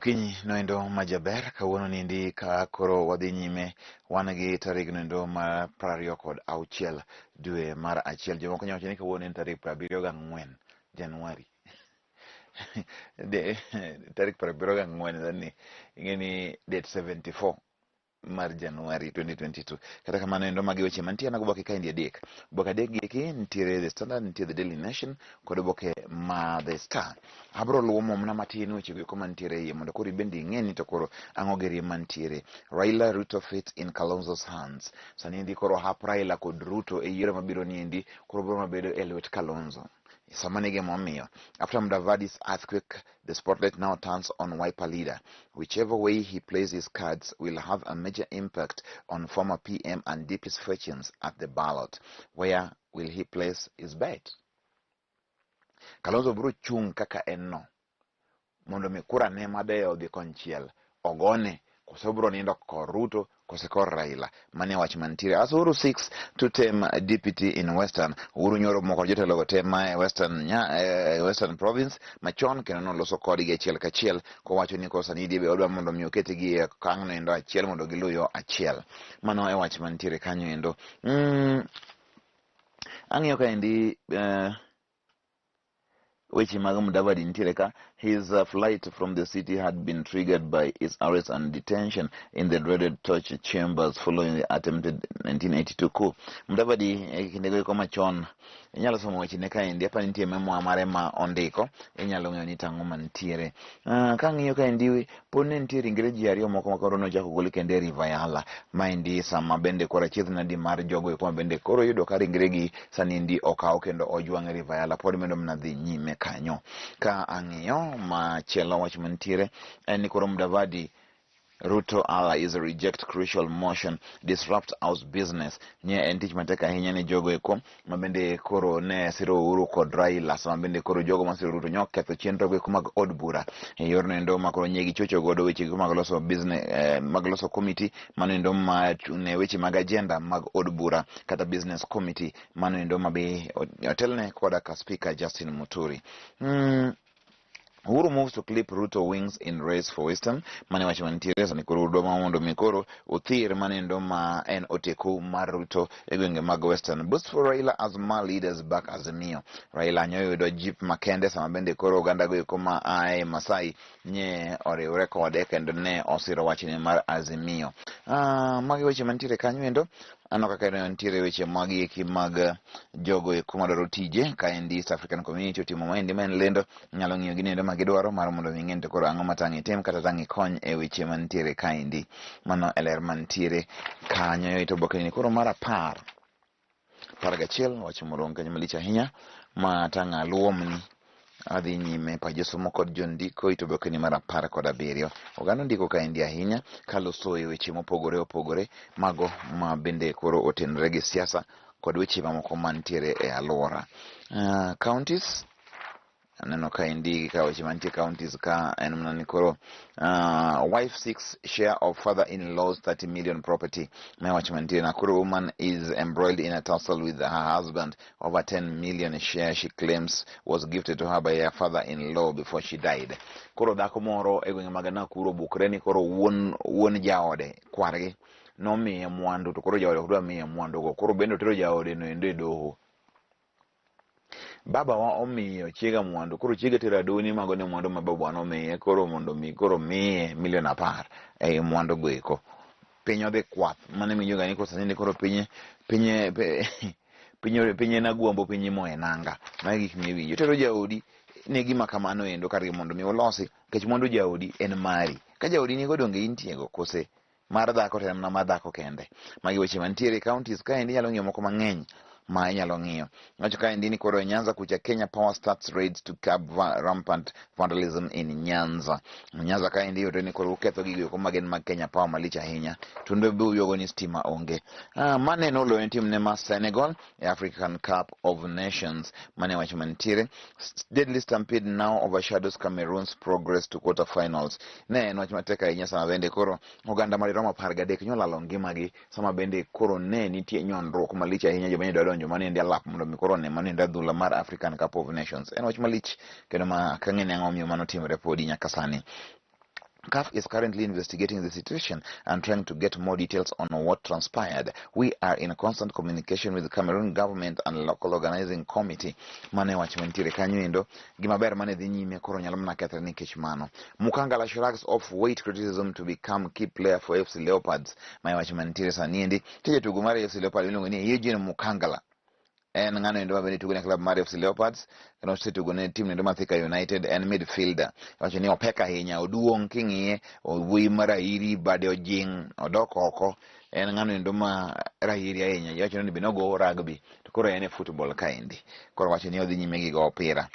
Okinyi noendo majaber kawuono nindi ka koro wadhi nyime wan gi tarik noendo mar 26 dwe mar achiel. Jomoko nyalo wacho ni kawuono en tarik 74 Januari. Tarik 74 ni ing'eni date 74 mar Januari 2022. Kata kamano endo magi weche mantie na oboke kaendi adek. Oboke adek gi eki nitiere The Standard, nitiere The Daily Nation kod oboke ma The Star. Abro luwo momna matin weche go mantiere iye mondo koro ibende ing'e ni to koro ang'o gerie mantiere. Raila Ruto fits in Kalonzo's hands. Sani endi koro hap Raila kod Ruto e yiero mabiro niendi koro biro mabedo e lwet Kalonzo. Samanige Momio. After Mudavadi's earthquake, the spotlight now turns on Wiper leader. Whichever way he plays his cards will have a major impact on former PM and DP's fortunes at the ballot. Where will he place his bet? Kalonzo bro chung kaka enno. Mondo mi kura ne madeo dhi konchiel. Ogone. Kose bro nindo kor Ruto, kose kor Raila. Mane wach mantiere. As Uhuru seeks to tame a deputy in Western. Uhuru nyoro moko jotelo go tema Western province. Machon kendo no loso kodgi achiel kachiel. Kowacho ni kosa ni dibe odwa mondo mi okete gi kang' endo achiel mondo giluyo achiel. Mano e wach mantiere kanyo endo. Ang'iyo kaendi weche mag Mudavadi nitiere ka. His flight from the city had been triggered by his arrest and detention in the dreaded torture chambers following the attempted 1982 coup. Mudavadi kindego iko machon inyalo somo weche ne kaendi hapa nitie memo mare ma ondiko inyalo ng'eyo ni tang'o mantiere. Ka ng'iyo kaendi pod ne nitie ringre ji ariyo moko ma koro nochako gol kende River Yala maendi sama bende koro achiedh nadi mar jogo eko bende koro yudo ka ringre gi sanindi okaw kendo ojwang' River Yala pod medo mna dhi nyime kanyo. Ka ang'iyo machielo wach mantiere en ni koro Mudavadi Ruto allies reject crucial motion disrupt house business. Nye en tich matek ahinya ne jogo eko mabende koro ne siro Uhuru kod Raila sama bende koro jogo masiro Ruto nyok ketho chenro go mag od bura e yor nendo ma koro nyegi chocho godo weche go mag loso business mag loso committee mano endo ma ne weche mag agenda mag od bura kata business committee mano endo mabe otelne koda ka speaker Justin Muturi. Uhuru moves to clip Ruto wings in race for Western. Mane wacho mantiere sani koro udoma mondo mikoro uthir manendo ma en oteku mar Ruto e gwenge mag Western. Boost for Raila as more leaders back Azimio. Raila nyoyo yudo jip makende sama bende koro oganda go eko ma ae Masai nye oriwre kode kendo ne osiro wachne mar Azimio. Magi weche mantiere kanyo endo. Ano kaka nitiere weche magi eki mag jogo eko madwaro tije kaendi East African Community otimo maendi ma en lendo nyalo ng'iyo gini endo magidwaro mar mondo ming'e to koro ang'o matang' itim kata tang' ikony e weche mantiere kaendi. Mano e ler mantiere kanyo to oboke ni koro mar 11 wach moro kanyo malich ahinya ma tang' aluomni adhi nyime pa josomo kod jondiko ito oboke ni mar 17. Oganda ndiko kaendi ahinya kaloso e weche mopogore opogore mago ma bende koro otenore gi siasa kod weche mamoko mantiere e alwora. Counties aneno kaendi ka weche mantie counties ka en mana ni koro wife seeks share of father-in-law's 30 million property. May watch mantie na koro woman is embroiled in a tussle with her husband over 10 million share she claims was gifted to her by her father-in-law before she died. Koro dhako moro e gwenge mag Nakuru bukre ni koro wuon jaode kwargi nomiye mwandu to koro jaode odwa miye mwandu go koro bende otero jaode no endo e doho. Baba wa omiyo chiega mwandu koro chiega tero adoni mago ne mwandu ma baba no miye koro mondo mi koro miye milion 10 e mwandu go eko. Piny odhi kwath mane miyo gani kosa ni koro pinye na guombo pinye mo enanga ma gik mi winjo tero jaodi ne gima kamano endo kar mondo mi olosi kech mwandu jaodi en mari ka jaodi ni go donge intiego kose mar dhako to na madhako kende. Magi weche mantiere counties kaendi nyalo ng'iyo moko mang'eny ma inyalo ng'iyo. Wacho kaendi ni koro Nyanza kucha Kenya Power starts raids to curb rampant vandalism in Nyanza. Nyanza kaendi yote ni koro uketho gigo ko magen mag Kenya Power malich ahinya tunde bu yogo ni stima onge. Mane no lo team ne ma Senegal African Cup of Nations mane wacho mantiere. Deadly stampede now overshadows Cameroon's progress to quarterfinals. Ne no wacho mateka ahinya sama bende koro oganda madiroma 13 nyolalo ngimagi sama bende koro ne nitie nyonruok malich ahinya joma donjo mane ndia lap mondo mikoro ne mane ndia dhula mar African Cup of Nations. En wach malich kendo ma kang'e ne ang'o miyo mano timore podi nyaka sani. CAF is currently investigating the situation and trying to get more details on what transpired. We are in constant communication with the Cameroon government and local organizing committee. Mane wachmentire kanyo gimaber mane dhi nyime koro nyalo mana kethre nikech mano. Mukangala shrugs off weight criticism to become key player for FC Leopards. Mane wachmentire saniendi tije tugo mar FC Leopards iluongo ni Eugene Mukangala. En ngano ndo mabeni tugo ne club mar FC Leopards kendo setugo ne team ndo Mathika United en midfielder. Wacho ni opeka hinya oduong king'iye owuoyi marairi bade ojing odok oko en ngano ndo ma rairi ahinya. Wacho ni binogo rugby to koro en football kaendi. Koro wacho ni odhi nyime gi go opira.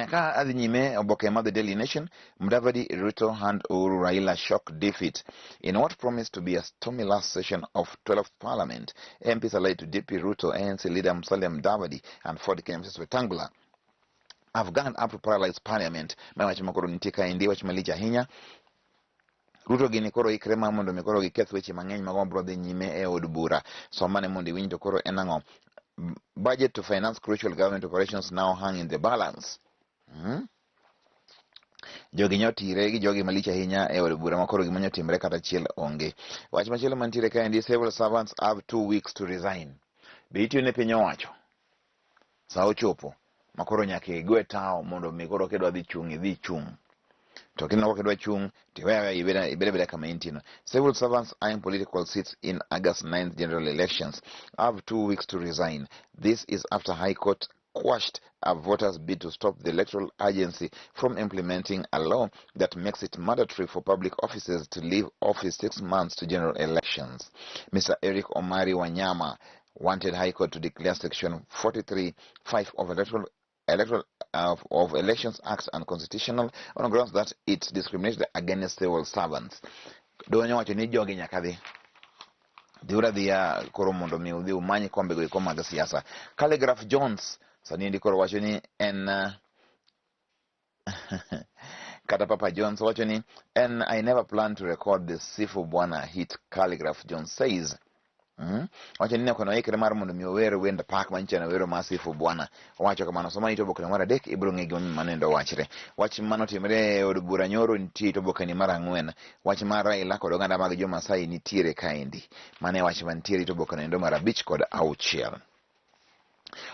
Ka adhi nyime Oboke ma The Daily Nation, Mudavadi Ruto hand Uhuru Raila shock defeat in what promised to be a stormy last session of 12th Parliament. MPs allied to DP Ruto, ANC leader Musalia Mudavadi and 40 Kenya Mrs. Wetangula have ganged up to paralyze Parliament. Mawachimakoro nitika indi wachimalicha hinya Ruto gini koro ikre ma mondo mi koro giketh weche mang'eny mag mabro dhi nyime e od bura. Somane mondo iwinj to koro enang'o. Budget to finance crucial government operations now hang in the balance. Jogi nyotire gi jogi malicha hinya e od bura makoro gimanyo timre kata chiel onge. Wach machielo mantiere kaendi, civil servants have 2 weeks to resign. Be itiyo ne piny owacho sa ochopo makoro nyaka igwe tao mondo mi koro kedwa dhi chung idhi chung. To kinoko kedwa chung tiwewe ibede kama intino. Civil servants eyeing political seats in August 9th general elections have 2 weeks to resign. This is after High Court quashed a voters' bid to stop the electoral agency from implementing a law that makes it mandatory for public officers to leave office 6 months to general elections. Mr. Eric Omari Wanyama wanted High Court to declare Section 43(5) of Elections Act unconstitutional on grounds that it discriminates against civil servants. Donyo wacho ni jogi nyaka dhi diura dia koro mondo mi udhi umanyi kombe go iko mag siasa. Calligraph Jones sani ndi koro wacho ni en kata Papa Jones wacho ni I never planned to record the Sifu Bwana hit. Calligraph Jones says wacho ni kono ikre mar mondo mi owere wend pak manchana wero Sifu Bwana. Wacho kamano soma ito Oboke mar adek ibro ng'e gima manendo wachre. Wach mano timre od bura nyoro nitie to Oboke ni mar ang'wen. Wach mar Raila kod oganda mag jo Masai nitiere kaendi. Mane wach mantiere to Oboke ndo mar 5 kod 6.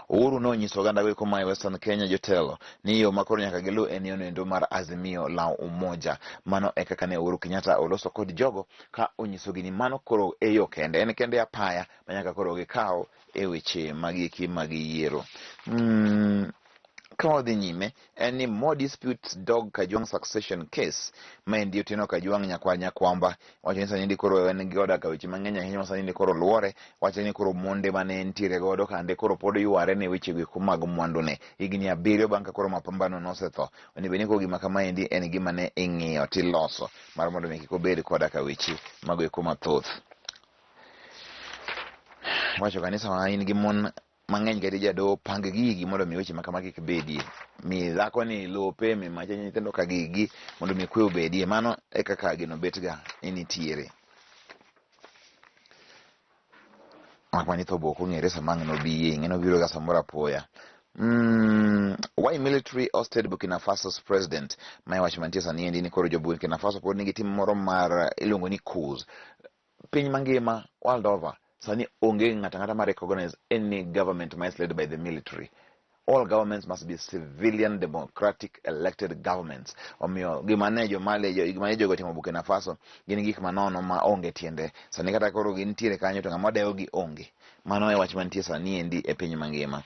Uhuru nonyiso oganda weko ma Western Kenya jotelo ni yo makoro nyaka gilu en yo ndo mar Azimio la Umoja. Mano e kaka ne Uhuru Kenyatta oloso kod jogo ka onyiso gini mano koro e yo kende en kende apaya manyaka koro gikawo e weche magiki magiyiero. Kama dhi nyime any more disputes dog Kajwang succession case. Maendi Otieno Kajwang nyakwamba wacho ni sani ndi koro en gi oda ka weche mang'eny ahinya sani ndi koro luore. Wacho ni koro monde mane ntiere godo kande koro pod yware ne weche go mag mwandu ne higni 7 bang' ka koro mapambano nosetho. Oni beni ko gima kama endi en gima ne ing'iyo tiloso mar mondo mi kiko bed koda ka weche mago eko mathoth. Wacho kanisa ma in gi mon mang'eny gadi jado pang gigi mondo mi weche makama kik bedie. Mi dhako ni lope mi macha nyithindo ka gigi mondo mi kwe obedie. Mano e kaka gino betga initiere. Makwanitho boko ng'ere samang' no biye ng'eno biro ga samora poya. Why military ousted Burkina Faso's president? Mae wach mantie sani endi ni koro jo Burkina Faso pod nigi tim moro mar iluongo ni coups. Piny mangima world over sani onge ng'ata ma recognize any government is led by the military. All governments must be civilian democratic elected governments. Omiyo gimanejo go timo Burkina Faso gin gik manono ma onge tiende. Sani kata koro gintiere kanyo to ng'ama dewo gi onge. Mano e wach mantie sani endi e piny mangima.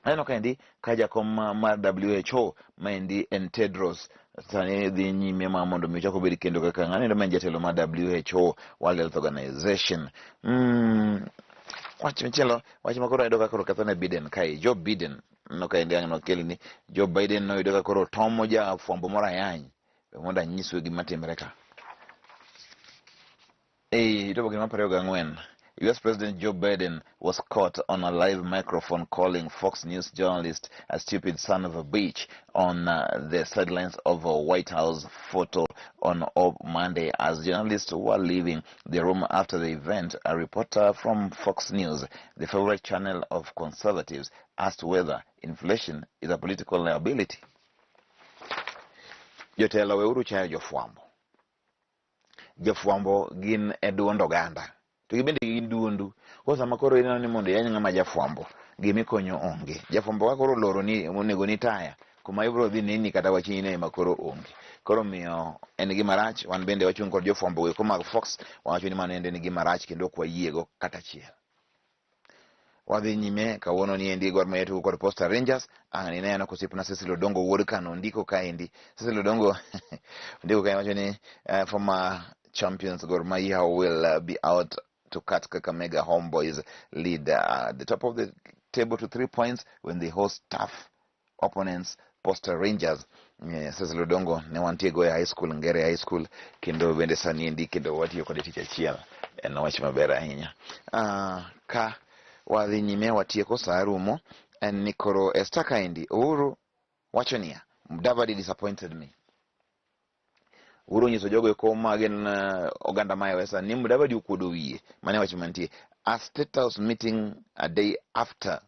Aneno kaendi ka jakom mar WHO maendi en Tedros sani dhi nyime ma mondo mi chako bed kendo kaka ng'ani ndo men jatelo mar WHO World Health Organization. Wach michelo wach makoro edo ka koro kathone Biden kai Joe Biden no kaendi ang'no kelni Joe Biden no edo ka koro tomo ja fwambo moro ayany mondo anyiswe gima timre ka. Ito Oboke mar 24. US President Joe Biden was caught on a live microphone calling Fox News journalist a stupid son of a bitch on the sidelines of a White House photo on Monday as journalists were leaving the room after the event. A reporter from Fox News, the favorite channel of conservatives, asked whether inflation is a political liability. jotelo weuru chayo jofwambo gin e duond oganda to gibende gin duondu ko sama koro ineno ni mondo yany ng'ama jafwambo gimikonyo onge jafwambo wa koro loro ni onego ni taya kuma ibro dhi nini kata wachine ma koro onge koro miyo en gima rach wan bende wachung kod jofwambo weko mag Fox wacho ni mano ende ni gima rach kendo ok wayiego kata chiel. Wadhi nyime kawuono ni endi Gor Mahia tugo kod Posta Rangers. Ang'ani neno kosipna Cecil Odongo wuod Kano ndiko kaendi. Cecil Odongo ndiko kaendi wacho ni former champions Gor Mahia will be out to cut Kakamega Homeboys lead the top of the table to 3 points when they host tough opponents Posta Rangers. Cecil Odongo ne wantie go high school Ngere high school kendo bende sani endi kendo watiyo kod tich achiel en wach maber ahinya. Ka wadhi nyime watieko saa rumo en ni koro esta kaendi Uhuru wacho niya Mudavadi disappointed me. Uhuru nyiso jogo eko magen oganda maya wesa ni Mudavadi ukuodo wiye mane wacho mantie at State House meeting a day after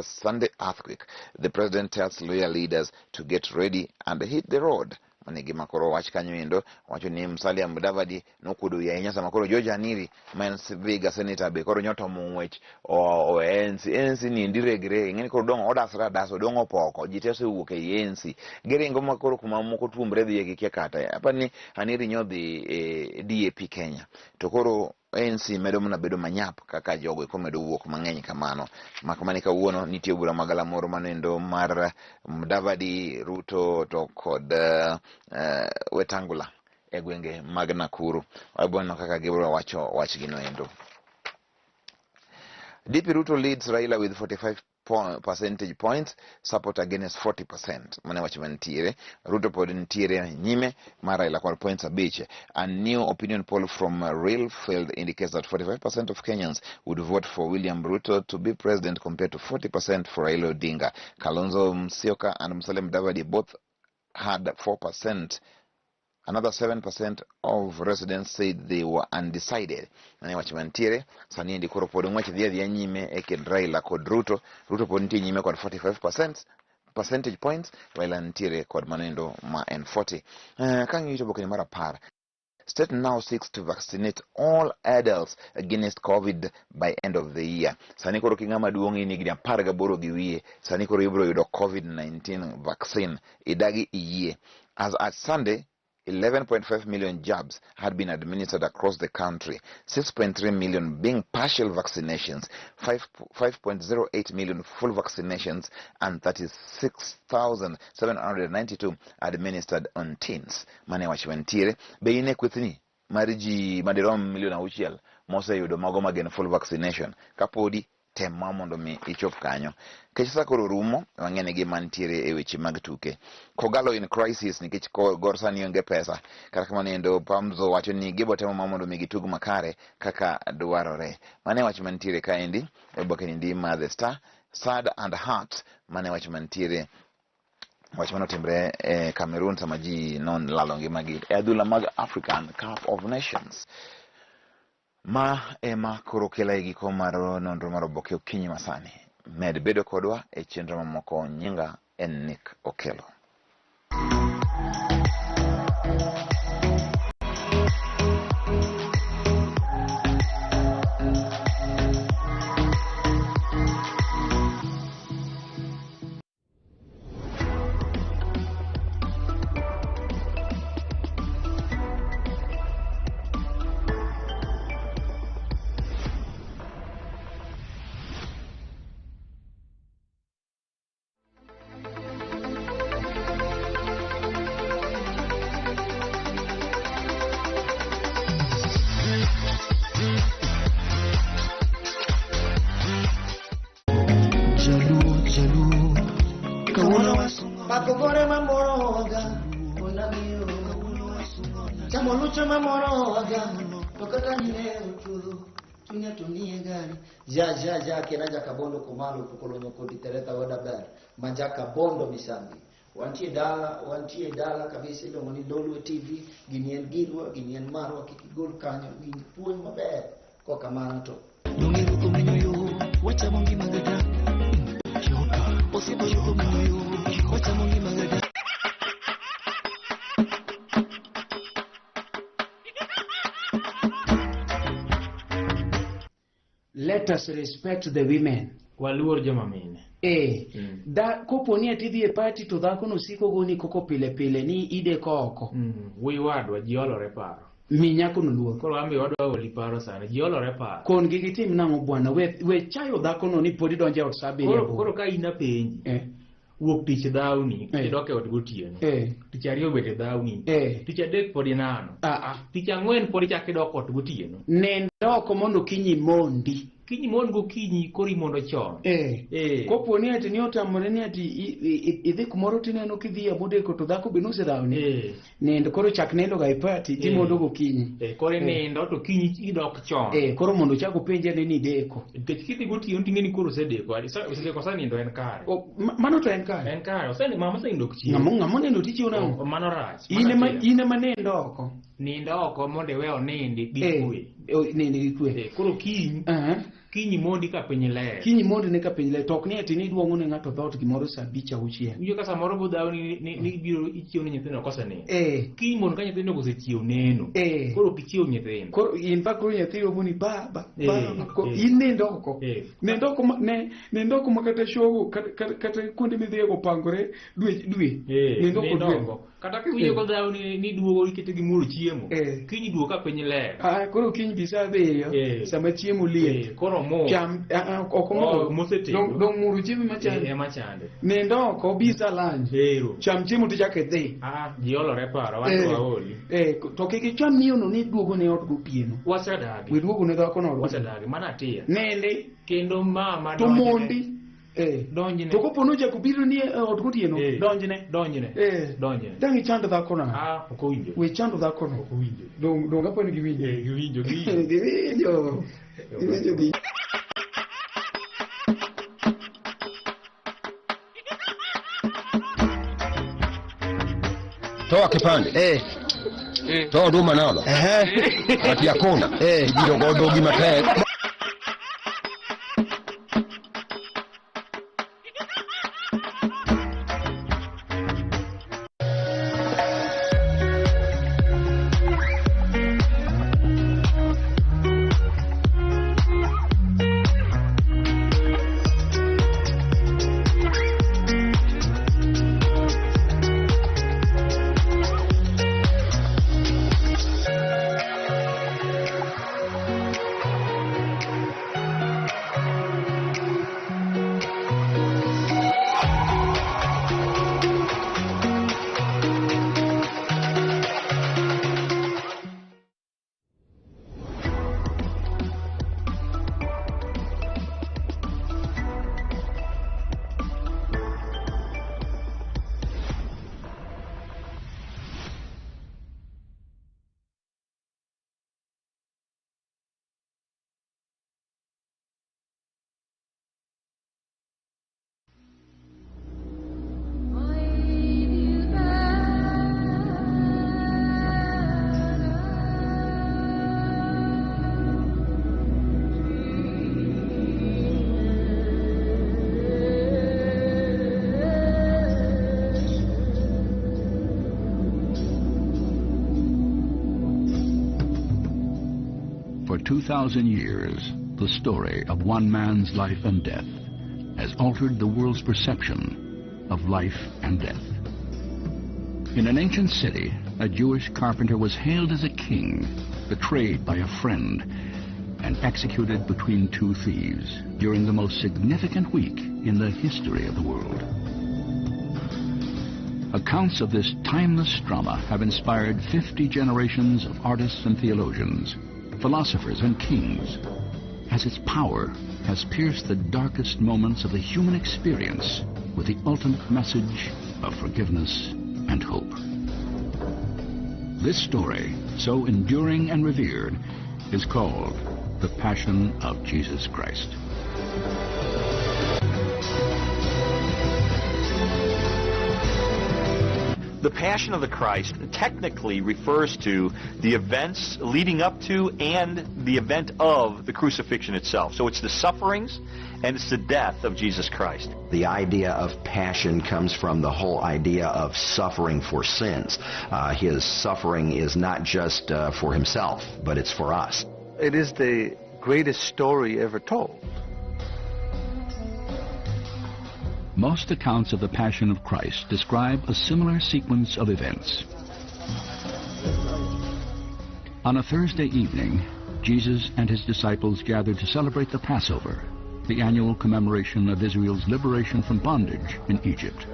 Sunday earthquake. The president tells loyal leaders to get ready and hit the road. Manigi makoro wach kanyo endo wacho ni Musalia Mudavadi nokudo ya inyasa makoro George Aniri Viga senator be koro nyoto mungwech o NC ni ndiregre ngeni koro dong odasra daso dong opoko jitese wuok e NC geringo makoro kuma moko tuombre dhi gi kata hapa ni Aniri nyodhi DAP Kenya to koro ANC medo muna bedo manyap kaka jogo eko medo wuok mang'eny kamano makamani kawuono nitie bura magala moro manendo mar Mudavadi Ruto to kod Wetangula e gwenge mag Nakuru abona kaka gibro wacho wachgino endo. DP Ruto leads Raila with 45 percentage points, support against 40%. Mane wacho mantiere Ruto pod ntiere nyime mar Raila kod points abich. A new opinion poll from Real Field indicates that 45% of Kenyans would vote for William Ruto to be president compared to 40% for Raila Odinga. Kalonzo Musyoka and Musalia Mudavadi both had 4%. Another 7% of residents said they were undecided. Nane wachimantiere sani ndi koro podo mwachi dhia nyime eke Raila kod Ruto pod ntie nyime kod 45% percentage points while ntiere kod manendo ma N40. Kangi ito boke ni mara par. State now seeks to vaccinate all adults against COVID by end of the year. Sani koro kingama duongi ni gidi parga boro giwie. Sani koro ibro yudo COVID-19 vaccine idagi iye. As at Sunday, 11.5 million jabs had been administered across the country, 6.3 million being partial vaccinations, 5.08 million full vaccinations, and 36,792 administered on teens. Mane wachwentire, beine kwithni, mariji madirom million auchiel, mose yudo mago magen full vaccination, kapodi tema mondo mi ichop kanyo. Kechisa koro rumo, wangene gi mantiere e weche mag tuke. Kogalo in crisis nikech Gor sani onge pesa. Kaka manendo Pamzo wacho ni gibo temo mamondo mi gitug makare kaka dwarore. Mane wacho mantiere kaendi, Oboke ndi ma The Star, Sad and Heart, mane wacho mantiere wacho manotimbre Cameroon sama ji non lalo ngimagi e adhula mag African Cup of Nations. Ma ema koro kela e giko mar nonro mar Oboke okinyi masani. Med bedo kodwa e chenro mamoko. Nyinga en Nick Okello. Pakogore mamoroga, onamiyo. Chamolucho mamoroga, tokata nile utu. Tunya tunie gani. Ja kenaja kabondo kumalo kukolonyo koditereta wadabar. Majaka bondo misambi. Wantie dala kabisa ilo moni Lolwe TV, ginien girwa, ginien marwa kikigol kanyo, ginpuon maber. Kwa kamano to. Nungiru kumenyo, wacha mongi magada. Osipo yuko menyo, wacha mongi magada. let us respect the women. Waluor joma mine. Da kopo ni atidhi e party to dhako no siko goni koko pile pile ni ide koko. Wi wadwa jiolore paro. Mi nyako no luor. Koro ambi wadwa oli paro sana jiolore paro. Kon gigi tim nango bwana we chayo dhako no ni podi donje ot sabi. Koro ka ina penji. Wuok tich dhawni, tidoke od gotieno. Tich ariyo bete dhawni. Tich adek podi nano. Tich ang'wen podi chak idok ot gotieno. Nendo mondo kinyi mondi. Kinyi mon go kinyi kori mondo chon. Kopo ni ati ni otamore ni ati idhi kumoro tineno kidhi abodeko to dhako be nosedhawni. Nendo koro chak nendo ga ipati ti mondo go kinyi. Koro nendo to kinyi idok chon. Koro mondo chako penje ni deko. Nikech kidhi gotieno ting'eni koro osedeko. Osedeko sa nindo en kare. Mano to en kare. En kare. Oseni mama sa nindo chiemo. Ng'amo nendo tichiwo nango. Mano rach. Ine ma nendo oko. Nindo oko mondo iwe onindi gi kwe. Nindi gi kwe. Koro kinyi. Kinyi mondi ka piny ler. Kinyi mondi ne ka piny ler. Tok ni ati ni duongo ne ng'ato dhot gimoro sa 5-6. Iyo ka samoro budhaw ni biro ichiew ne nyithindo kosa neno. Kinyi mondo ka nyithindo osechiew neno. Koro kichiew nyithindo. Koro in pa koro nyithindo buni baba. In nendo oko. Nendo oko makata shogo kata kuonde midhiye go pangore dwe. Nendo oko dwe. Kata kiwinjo ko dhaw ni duogo ikete gi muro chiemo. Kinyi duogo ka piny ler. Koro kinyi bisa 7 sama chiemo liet. Koro mo cham okomo mosetedo dong muru chiemo machande machande nendo ko bisa lunch cham chiemo to chake dhi jiolore paro wadwa oli to kiki cham miyo no ni duogo ne ot gotieno wasedagi we duogo ne dhako no wasedagi mana tia nende kendo mama to mondi donjine to kopo no jako biro ni ot gotieno donjine dangi chando dhako na ok owinjo we chando dhako no ok owinjo dong apo ni giwinjo giwinjo toa kipande toa duma nalo ati yakona jiro godo gi matek. For 2,000 years, the story of one man's life and death has altered the world's perception of life and death. In an ancient city, a Jewish carpenter was hailed as a king, betrayed by a friend, and executed between two thieves during the most significant week in the history of the world. Accounts of this timeless drama have inspired 50 generations of artists and theologians, philosophers and kings, as its power has pierced the darkest moments of the human experience with the ultimate message of forgiveness and hope. This story, so enduring and revered, is called The Passion of Jesus Christ. The Passion of the Christ technically refers to the events leading up to and the event of the crucifixion itself. So it's the sufferings and it's the death of Jesus Christ. The idea of passion comes from the whole idea of suffering for sins. His suffering is not just for himself, but it's for us. It is the greatest story ever told. Most accounts of the Passion of Christ describe a similar sequence of events. On a Thursday evening, Jesus and his disciples gathered to celebrate the Passover, the annual commemoration of Israel's liberation from bondage in Egypt.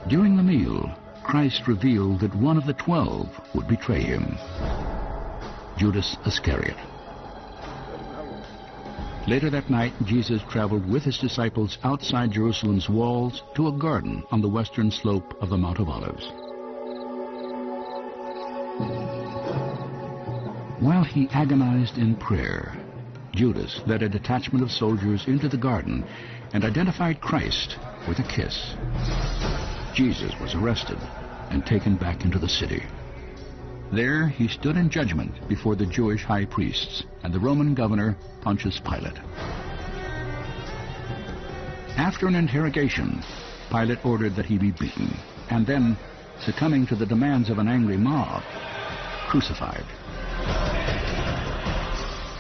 During the meal, Christ revealed that one of the 12 would betray him, Judas Iscariot. Later that night, Jesus traveled with his disciples outside Jerusalem's walls to a garden on the western slope of the Mount of Olives. While he agonized in prayer, Judas led a detachment of soldiers into the garden and identified Christ with a kiss. Jesus was arrested and taken back into the city. There he stood in judgment before the Jewish high priests and the Roman governor Pontius Pilate. After an interrogation, Pilate ordered that he be beaten, and then, succumbing to the demands of an angry mob, crucified.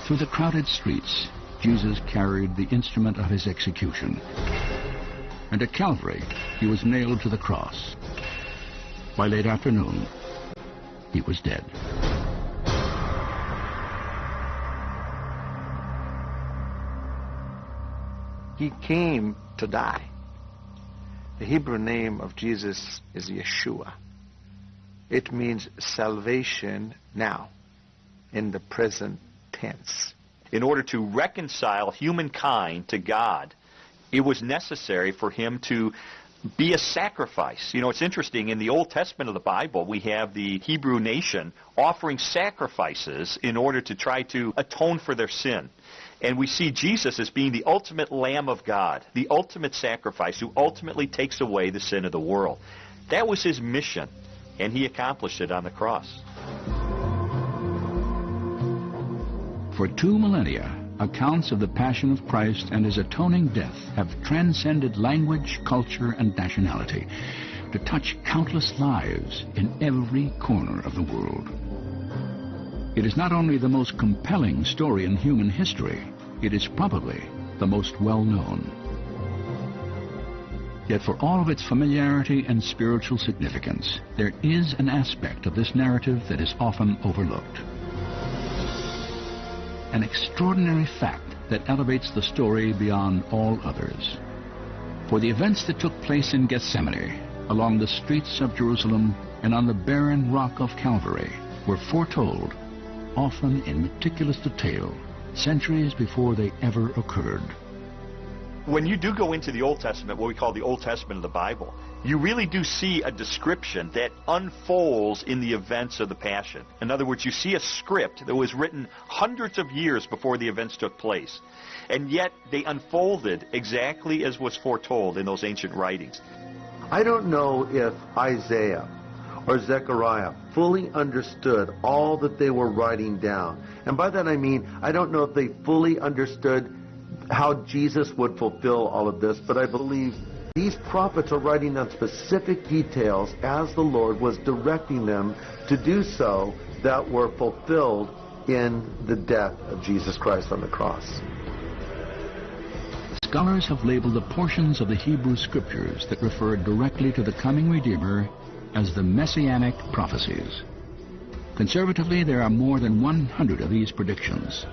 Through the crowded streets, Jesus carried the instrument of his execution. And at Calvary, he was nailed to the cross. By late afternoon, he was dead. He came to die. The Hebrew name of Jesus is Yeshua. It means salvation now, in the present tense. In order to reconcile humankind to God, it was necessary for him to be a sacrifice. You know, it's interesting, in the Old Testament of the Bible, we have the Hebrew nation offering sacrifices in order to try to atone for their sin. And we see Jesus as being the ultimate Lamb of God, the ultimate sacrifice who ultimately takes away the sin of the world. That was his mission, and he accomplished it on the cross. For 2 millennia, accounts of the Passion of Christ and his atoning death have transcended language, culture, and nationality to touch countless lives in every corner of the world. It is not only the most compelling story in human history, it is probably the most well-known. Yet for all of its familiarity and spiritual significance, there is an aspect of this narrative that is often overlooked. An extraordinary fact that elevates the story beyond all others. For the events that took place in Gethsemane, along the streets of Jerusalem, and on the barren rock of Calvary were foretold, often in meticulous detail, centuries before they ever occurred. When you do go into the Old Testament, what we call the Old Testament of the Bible, you really do see a description that unfolds in the events of the Passion. In other words, you see a script that was written hundreds of years before the events took place. And yet they unfolded exactly as was foretold in those ancient writings. I don't know if Isaiah or Zechariah fully understood all that they were writing down. And by that I mean, I don't know if they fully understood how Jesus would fulfill all of this, but I believe these prophets are writing on specific details as the Lord was directing them to do so, that were fulfilled in the death of Jesus Christ on the cross. Scholars have labeled the portions of the Hebrew Scriptures that refer directly to the coming Redeemer as the Messianic prophecies. Conservatively, there are more than 100 of these predictions,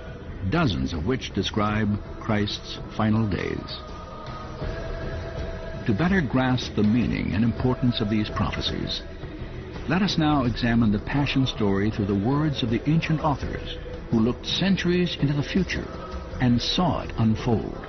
dozens of which describe Christ's final days. To better grasp the meaning and importance of these prophecies, let us now examine the Passion story through the words of the ancient authors who looked centuries into the future and saw it unfold.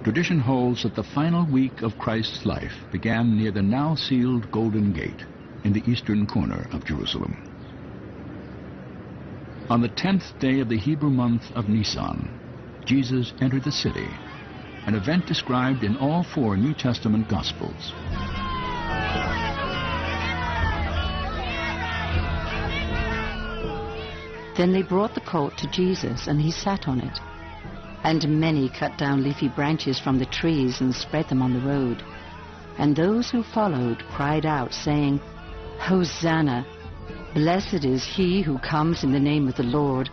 Tradition holds that the final week of Christ's life began near the now sealed Golden Gate in the eastern corner of Jerusalem. On the 10th day of the Hebrew month of Nisan, Jesus entered the city, an event described in all 4 New Testament Gospels. Then they brought the colt to Jesus, and he sat on it. And many cut down leafy branches from the trees and spread them on the road. And those who followed cried out, saying, Hosanna! Blessed is he who comes in the name of the Lord.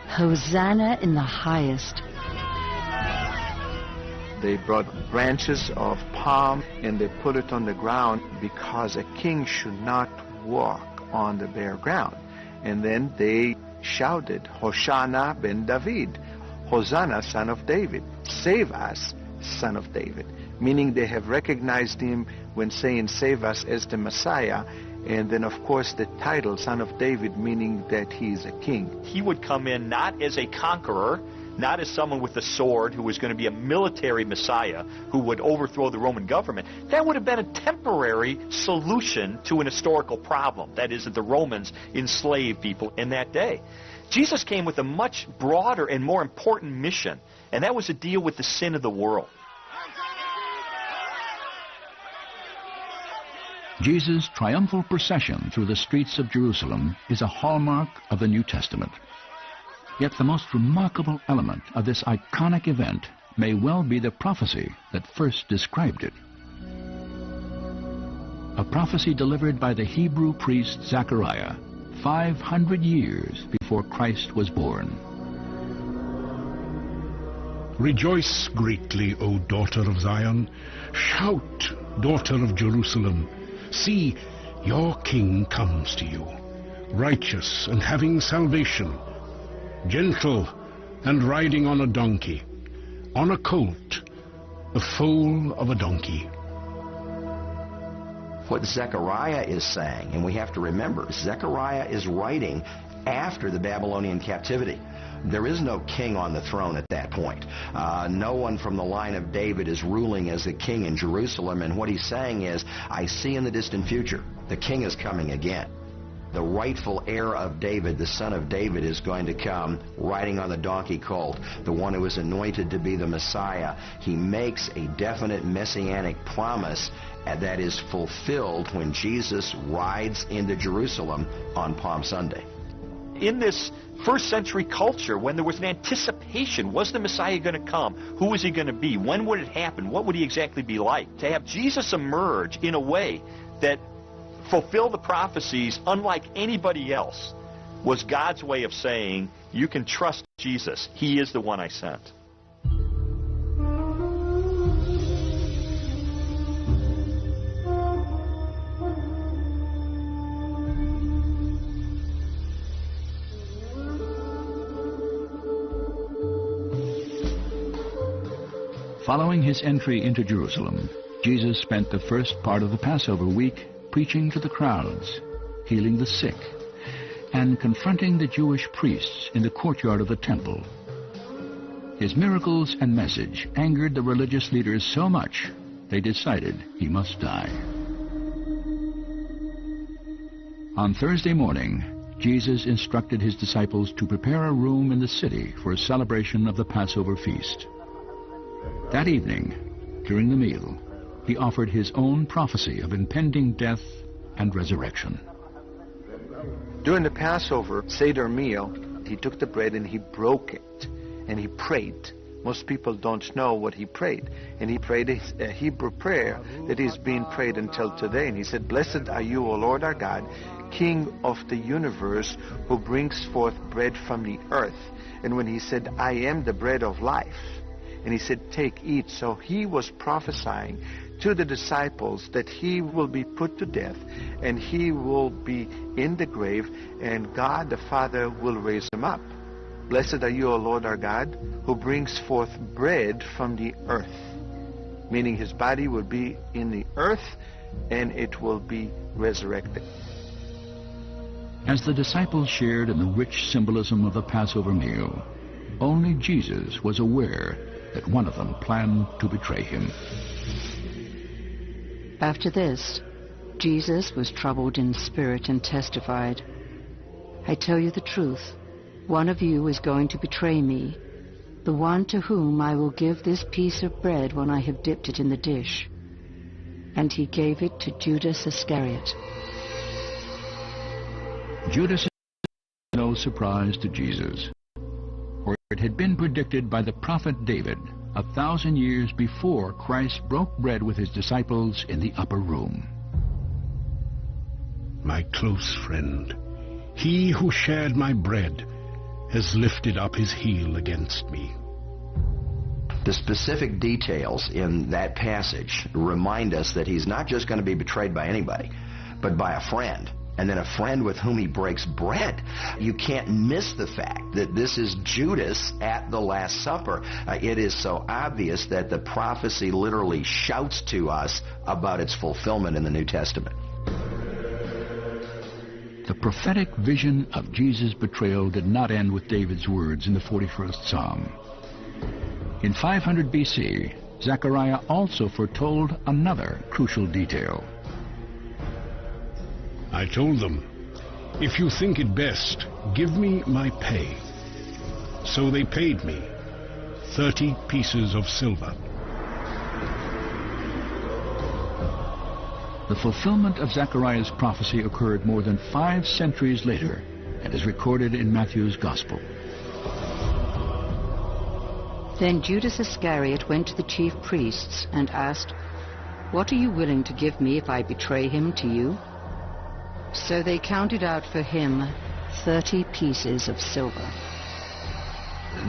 Hosanna in the highest. They brought branches of palm and they put it on the ground because a king should not walk on the bare ground. And then they shouted, Hosanna ben David, Hosanna, son of David, save us, son of David. Meaning they have recognized him when saying save us as the Messiah. And then, of course, the title, Son of David, meaning that he is a king. He would come in not as a conqueror, not as someone with a sword who was going to be a military Messiah who would overthrow the Roman government. That would have been a temporary solution to an historical problem. That is, that the Romans enslaved people in that day. Jesus came with a much broader and more important mission, and that was to deal with the sin of the world. Jesus' triumphal procession through the streets of Jerusalem is a hallmark of the New Testament. Yet the most remarkable element of this iconic event may well be the prophecy that first described it. A prophecy delivered by the Hebrew priest Zechariah 500 years before Christ was born. Rejoice greatly, O daughter of Zion. Shout, daughter of Jerusalem. See, your king comes to you, righteous and having salvation, gentle and riding on a donkey, on a colt, the foal of a donkey. What Zechariah is saying, and we have to remember, Zechariah is writing after the Babylonian captivity. There is no king on the throne at that point. No one from the line of David is ruling as a king in Jerusalem, and what he's saying is, I see in the distant future, the king is coming again. The rightful heir of David, the son of David, is going to come riding on the donkey colt, the one who is anointed to be the Messiah. He makes a definite messianic promise that is fulfilled when Jesus rides into Jerusalem on Palm Sunday. In this first century culture, when there was an anticipation, was the Messiah going to come? Who was he going to be? When would it happen? What would he exactly be like? To have Jesus emerge in a way that fulfilled the prophecies unlike anybody else was God's way of saying, you can trust Jesus. He is the one I sent. Following his entry into Jerusalem, Jesus spent the first part of the Passover week preaching to the crowds, healing the sick, and confronting the Jewish priests in the courtyard of the temple. His miracles and message angered the religious leaders so much, they decided he must die. On Thursday morning, Jesus instructed his disciples to prepare a room in the city for a celebration of the Passover feast. That evening, during the meal, he offered his own prophecy of impending death and resurrection. During the Passover Seder meal, he took the bread and he broke it, and he prayed. Most people don't know what he prayed. And he prayed a Hebrew prayer that is being prayed until today. And he said, Blessed are you, O Lord our God, King of the universe, who brings forth bread from the earth. And when he said, I am the bread of life, and he said, take, eat. So he was prophesying to the disciples that he will be put to death, and he will be in the grave, and God the Father will raise him up. Blessed are you, O Lord our God, who brings forth bread from the earth. Meaning his body will be in the earth, and it will be resurrected. As the disciples shared in the rich symbolism of the Passover meal, only Jesus was aware that one of them planned to betray him. After this, Jesus was troubled in spirit and testified, I tell you the truth, one of you is going to betray me, the one to whom I will give this piece of bread when I have dipped it in the dish. And he gave it to Judas Iscariot. Judas, no surprise to Jesus, for it had been predicted by the prophet David 1,000 years before Christ broke bread with his disciples in the upper room. My close friend, he who shared my bread has lifted up his heel against me. The specific details in that passage remind us that he's not just going to be betrayed by anybody, but by a friend, and then a friend with whom he breaks bread. You can't miss the fact that this is Judas at the Last Supper. It is so obvious that the prophecy literally shouts to us about its fulfillment in the New Testament. The prophetic vision of Jesus' betrayal did not end with David's words in the 41st Psalm. In 500 BC, Zechariah also foretold another crucial detail. I told them, if you think it best, give me my pay. So they paid me 30 pieces of silver. The fulfillment of Zechariah's prophecy occurred more than 5 centuries later and is recorded in Matthew's Gospel. Then Judas Iscariot went to the chief priests and asked, "What are you willing to give me if I betray him to you?" So they counted out for him 30 pieces of silver.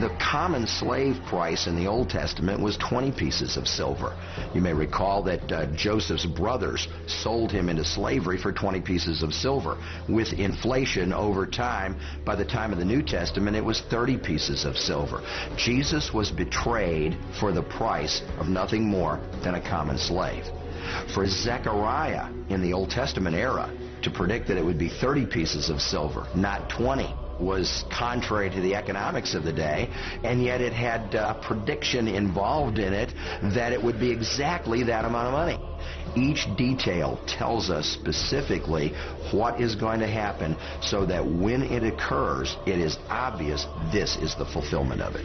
The common slave price in the Old Testament was 20 pieces of silver. You may recall that Joseph's brothers sold him into slavery for 20 pieces of silver. With inflation over time, by the time of the New Testament, it was 30 pieces of silver. Jesus was betrayed for the price of nothing more than a common slave. For Zechariah in the Old Testament era to predict that it would be 30 pieces of silver, not 20, was contrary to the economics of the day, and yet it had a prediction involved in it that it would be exactly that amount of money. Each detail tells us specifically what is going to happen so that when it occurs, it is obvious this is the fulfillment of it.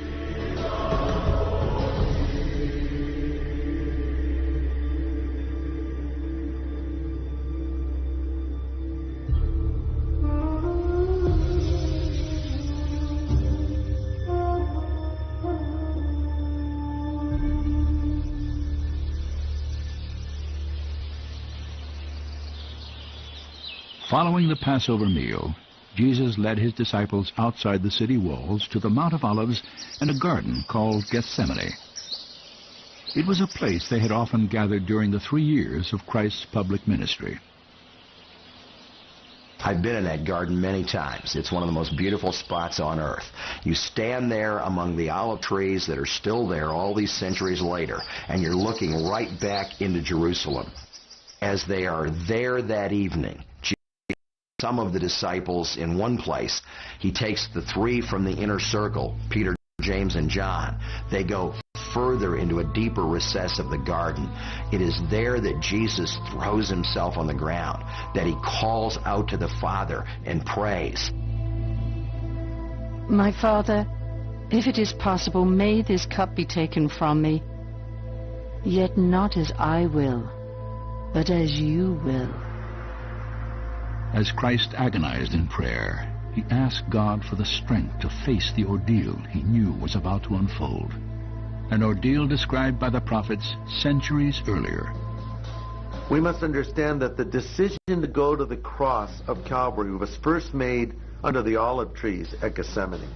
Following the Passover meal, Jesus led his disciples outside the city walls to the Mount of Olives and a garden called Gethsemane. It was a place they had often gathered during the 3 years of Christ's public ministry. I've been in that garden many times. It's one of the most beautiful spots on earth. You stand there among the olive trees that are still there all these centuries later, and you're looking right back into Jerusalem. As they are there that evening, some of the disciples in one place, he takes the 3 from the inner circle, Peter, James, and John. They go further into a deeper recess of the garden. It is there that Jesus throws himself on the ground, that he calls out to the Father and prays. "My Father, if it is possible, may this cup be taken from me. Yet not as I will, but as you will." As Christ agonized in prayer, he asked God for the strength to face the ordeal he knew was about to unfold, an ordeal described by the prophets centuries earlier. We must understand that the decision to go to the cross of Calvary was first made under the olive trees at Gethsemane.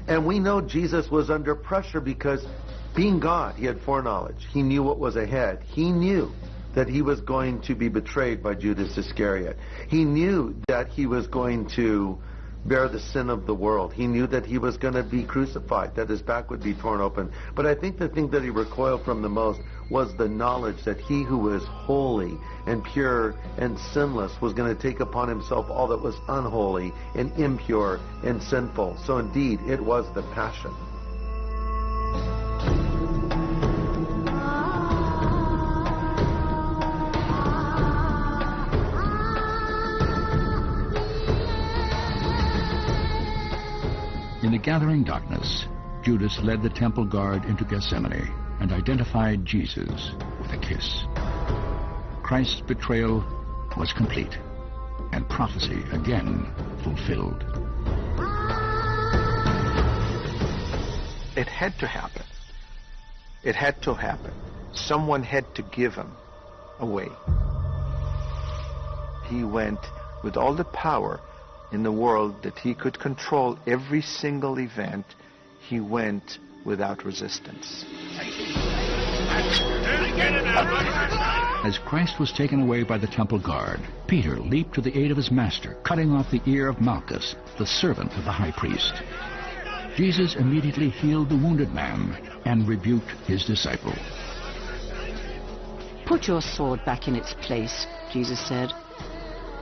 And we know Jesus was under pressure because, being God, he had foreknowledge. He knew what was ahead. He knew that he was going to be betrayed by Judas Iscariot. He knew that he was going to bear the sin of the world. He knew that he was going to be crucified, that his back would be torn open. But I think the thing that he recoiled from the most was the knowledge that he who was holy and pure and sinless was going to take upon himself all that was unholy and impure and sinful. So indeed, it was the passion. In the gathering darkness, Judas led the temple guard into Gethsemane and identified Jesus with a kiss. Christ's betrayal was complete, and prophecy again fulfilled. It had to happen. It had to happen. Someone had to give him away. He went with all the power in the world that he could control every single event. He went without resistance. As Christ was taken away by the temple guard, Peter leaped to the aid of his master, cutting off the ear of Malchus, the servant of the high priest. Jesus immediately healed the wounded man and rebuked his disciple. "Put your sword back in its place," Jesus said.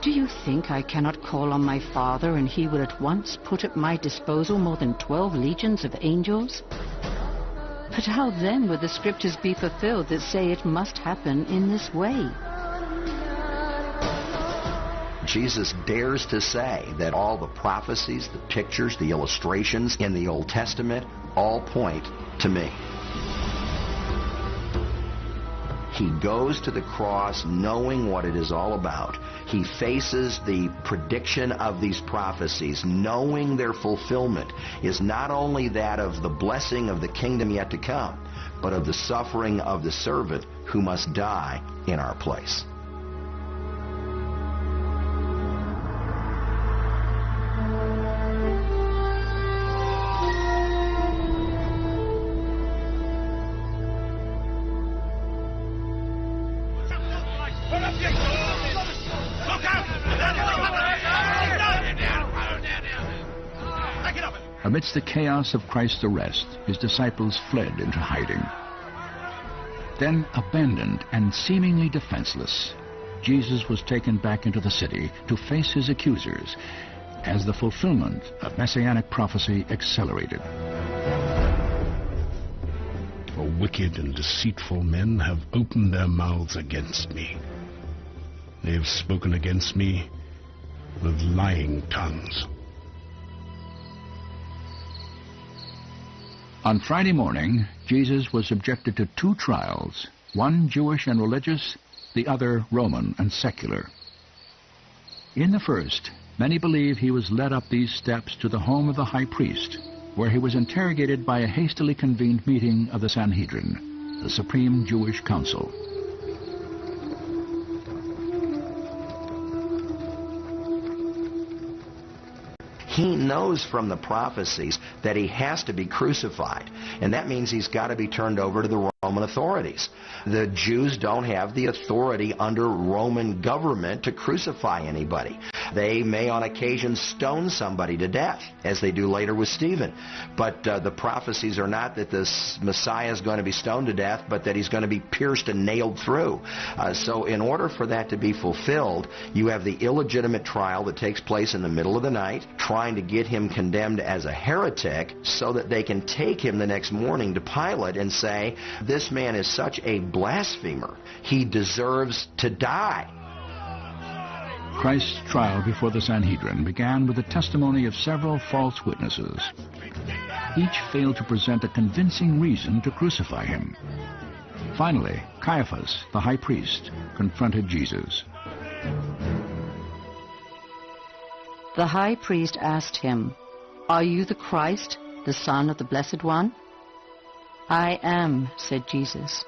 "Do you think I cannot call on my Father and he will at once put at my disposal more than 12 legions of angels? But how then will the scriptures be fulfilled that say it must happen in this way?" Jesus dares to say that all the prophecies, the pictures, the illustrations in the Old Testament all point to me. He goes to the cross knowing what it is all about. He faces the prediction of these prophecies, knowing their fulfillment is not only that of the blessing of the kingdom yet to come, but of the suffering of the servant who must die in our place. Amidst the chaos of Christ's arrest, his disciples fled into hiding. Then, abandoned and seemingly defenseless, Jesus was taken back into the city to face his accusers as the fulfillment of messianic prophecy accelerated. For wicked and deceitful men have opened their mouths against me. They have spoken against me with lying tongues. On Friday morning, Jesus was subjected to 2 trials, one Jewish and religious, the other Roman and secular. In the first, many believe he was led up these steps to the home of the high priest, where he was interrogated by a hastily convened meeting of the Sanhedrin, the supreme Jewish council. He knows from the prophecies that he has to be crucified, and that means he's got to be turned over to the Roman authorities. The Jews don't have the authority under Roman government to crucify anybody. They may on occasion stone somebody to death, as they do later with Stephen. But the prophecies are not that this Messiah is going to be stoned to death, but that he's going to be pierced and nailed through. So in order for that to be fulfilled, you have the illegitimate trial that takes place in the middle of the night, trying to get him condemned as a heretic so that they can take him the next morning to Pilate and say, this man is such a blasphemer, he deserves to die. Christ's trial before the Sanhedrin began with the testimony of several false witnesses. Each failed to present a convincing reason to crucify him. Finally, Caiaphas, the high priest, confronted Jesus. The high priest asked him, "Are you the Christ, the Son of the Blessed One?" "I am," said Jesus,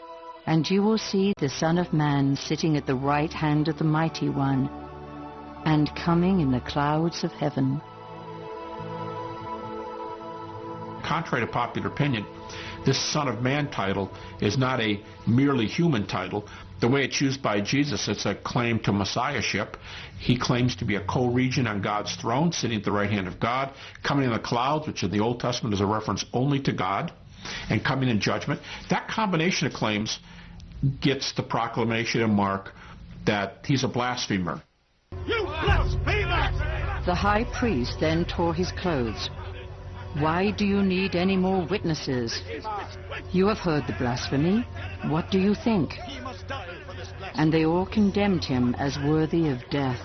"and you will see the Son of Man sitting at the right hand of the Mighty One, and coming in the clouds of heaven." Contrary to popular opinion, this Son of Man title is not a merely human title. The way it's used by Jesus, it's a claim to messiahship. He claims to be a co-regent on God's throne, sitting at the right hand of God, coming in the clouds, which in the Old Testament is a reference only to God, and coming in judgment. That combination of claims gets the proclamation and mark that he's a blasphemer. You blasphemer! The high priest then tore his clothes. "Why do you need any more witnesses? You have heard the blasphemy. What do you think?" And they all condemned him as worthy of death.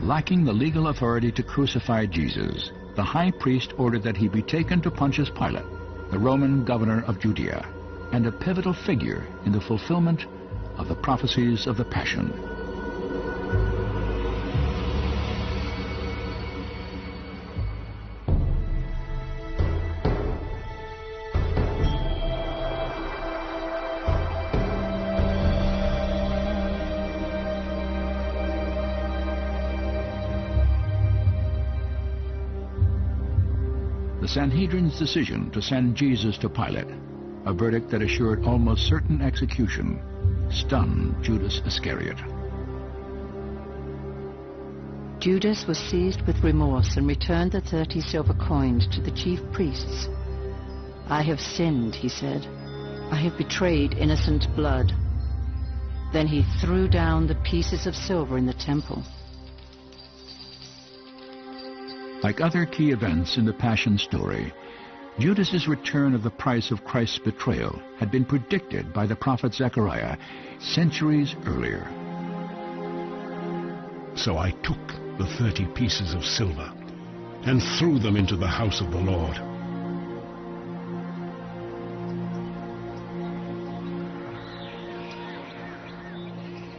Lacking the legal authority to crucify Jesus, the high priest ordered that he be taken to Pontius Pilate, the Roman governor of Judea, and a pivotal figure in the fulfillment of the prophecies of the Passion. Sanhedrin's decision to send Jesus to Pilate, a verdict that assured almost certain execution, stunned Judas Iscariot. Judas was seized with remorse and returned the 30 silver coins to the chief priests. "I have sinned," he said. "I have betrayed innocent blood." Then he threw down the pieces of silver in the temple. Like other key events in the Passion story, Judas's return of the price of Christ's betrayal had been predicted by the prophet Zechariah centuries earlier. So I took the 30 pieces of silver and threw them into the house of the Lord.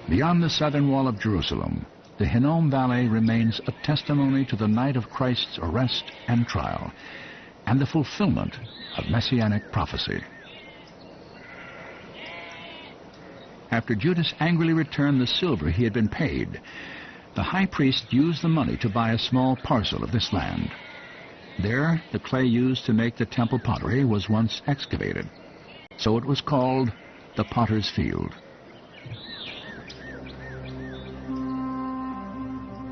Beyond the southern wall of Jerusalem, the Hinnom Valley remains a testimony to the night of Christ's arrest and trial, and the fulfillment of messianic prophecy. After Judas angrily returned the silver he had been paid, the high priest used the money to buy a small parcel of this land. There, the clay used to make the temple pottery was once excavated, so it was called the Potter's Field.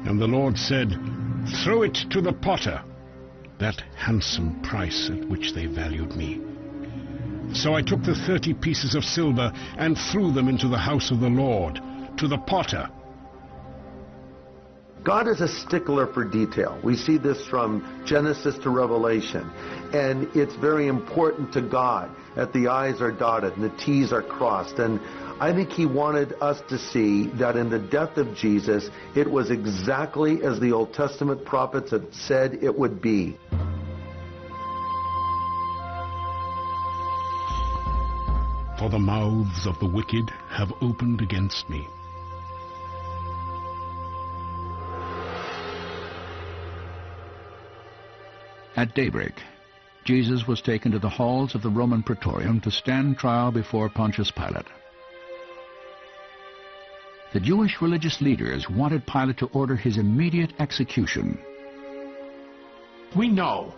And the Lord said, "Throw it to the potter," that handsome price at which they valued me. So I took the 30 pieces of silver and threw them into the house of the Lord, to the potter. God is a stickler for detail. We see this from Genesis to Revelation. And it's very important to God that the I's are dotted and the T's are crossed. And I think he wanted us to see that in the death of Jesus, it was exactly as the Old Testament prophets had said it would be. For the mouths of the wicked have opened against me. At daybreak, Jesus was taken to the halls of the Roman Praetorium to stand trial before Pontius Pilate. The Jewish religious leaders wanted Pilate to order his immediate execution. We know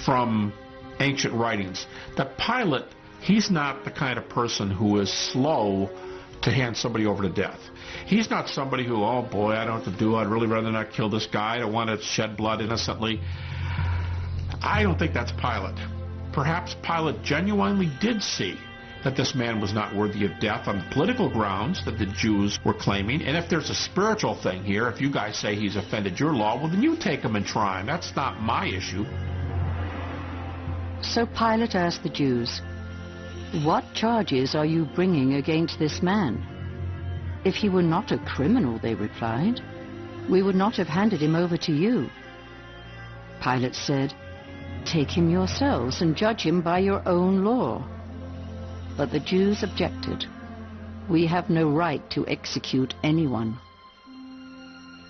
from ancient writings that Pilate, he's not the kind of person who is slow to hand somebody over to death. He's not somebody who, oh boy, I don't know what to do. I'd really rather not kill this guy. I don't want to shed blood innocently. I don't think that's Pilate. Perhaps Pilate genuinely did see that this man was not worthy of death on political grounds that the Jews were claiming. And if there's a spiritual thing here, if you guys say he's offended your law, well, then you take him and try him. That's not my issue. So Pilate asked the Jews, "What charges are you bringing against this man?" "If he were not a criminal," they replied, "we would not have handed him over to you." Pilate said, "Take him yourselves and judge him by your own law." But the Jews objected. "We have no right to execute anyone."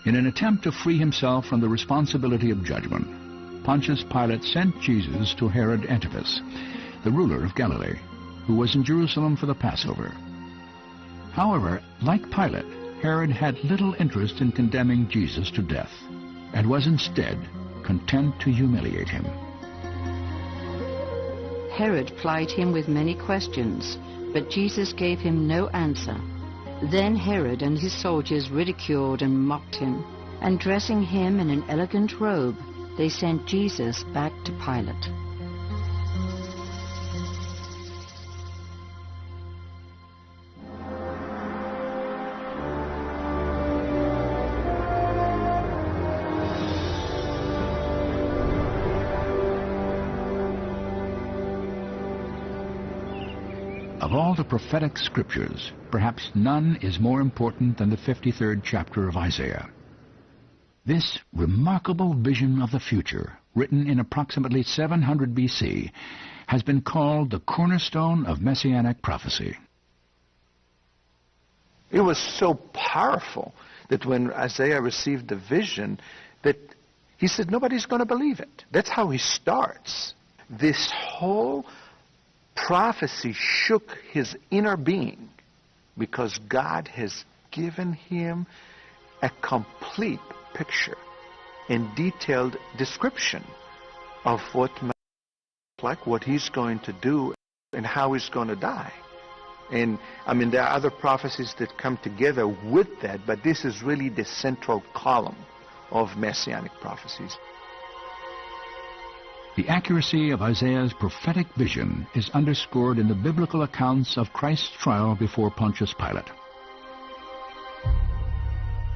In an attempt to free himself from the responsibility of judgment, Pontius Pilate sent Jesus to Herod Antipas, the ruler of Galilee, who was in Jerusalem for the Passover. However, like Pilate, Herod had little interest in condemning Jesus to death, and was instead content to humiliate him. Herod plied him with many questions, but Jesus gave him no answer. Then Herod and his soldiers ridiculed and mocked him, and dressing him in an elegant robe, they sent Jesus back to Pilate. Of all the prophetic scriptures, perhaps none is more important than the 53rd chapter of Isaiah. This remarkable vision of the future, written in approximately 700 BC, has been called the cornerstone of messianic prophecy. It was so powerful that when Isaiah received the vision, that he said, nobody's going to believe it. That's how he starts. This whole prophecy shook his inner being because God has given him a complete picture and detailed description of what like what he's going to do and how he's going to die. And I mean, there are other prophecies that come together with that, but this is really the central column of messianic prophecies. The accuracy of Isaiah's prophetic vision is underscored in the biblical accounts of Christ's trial before Pontius Pilate.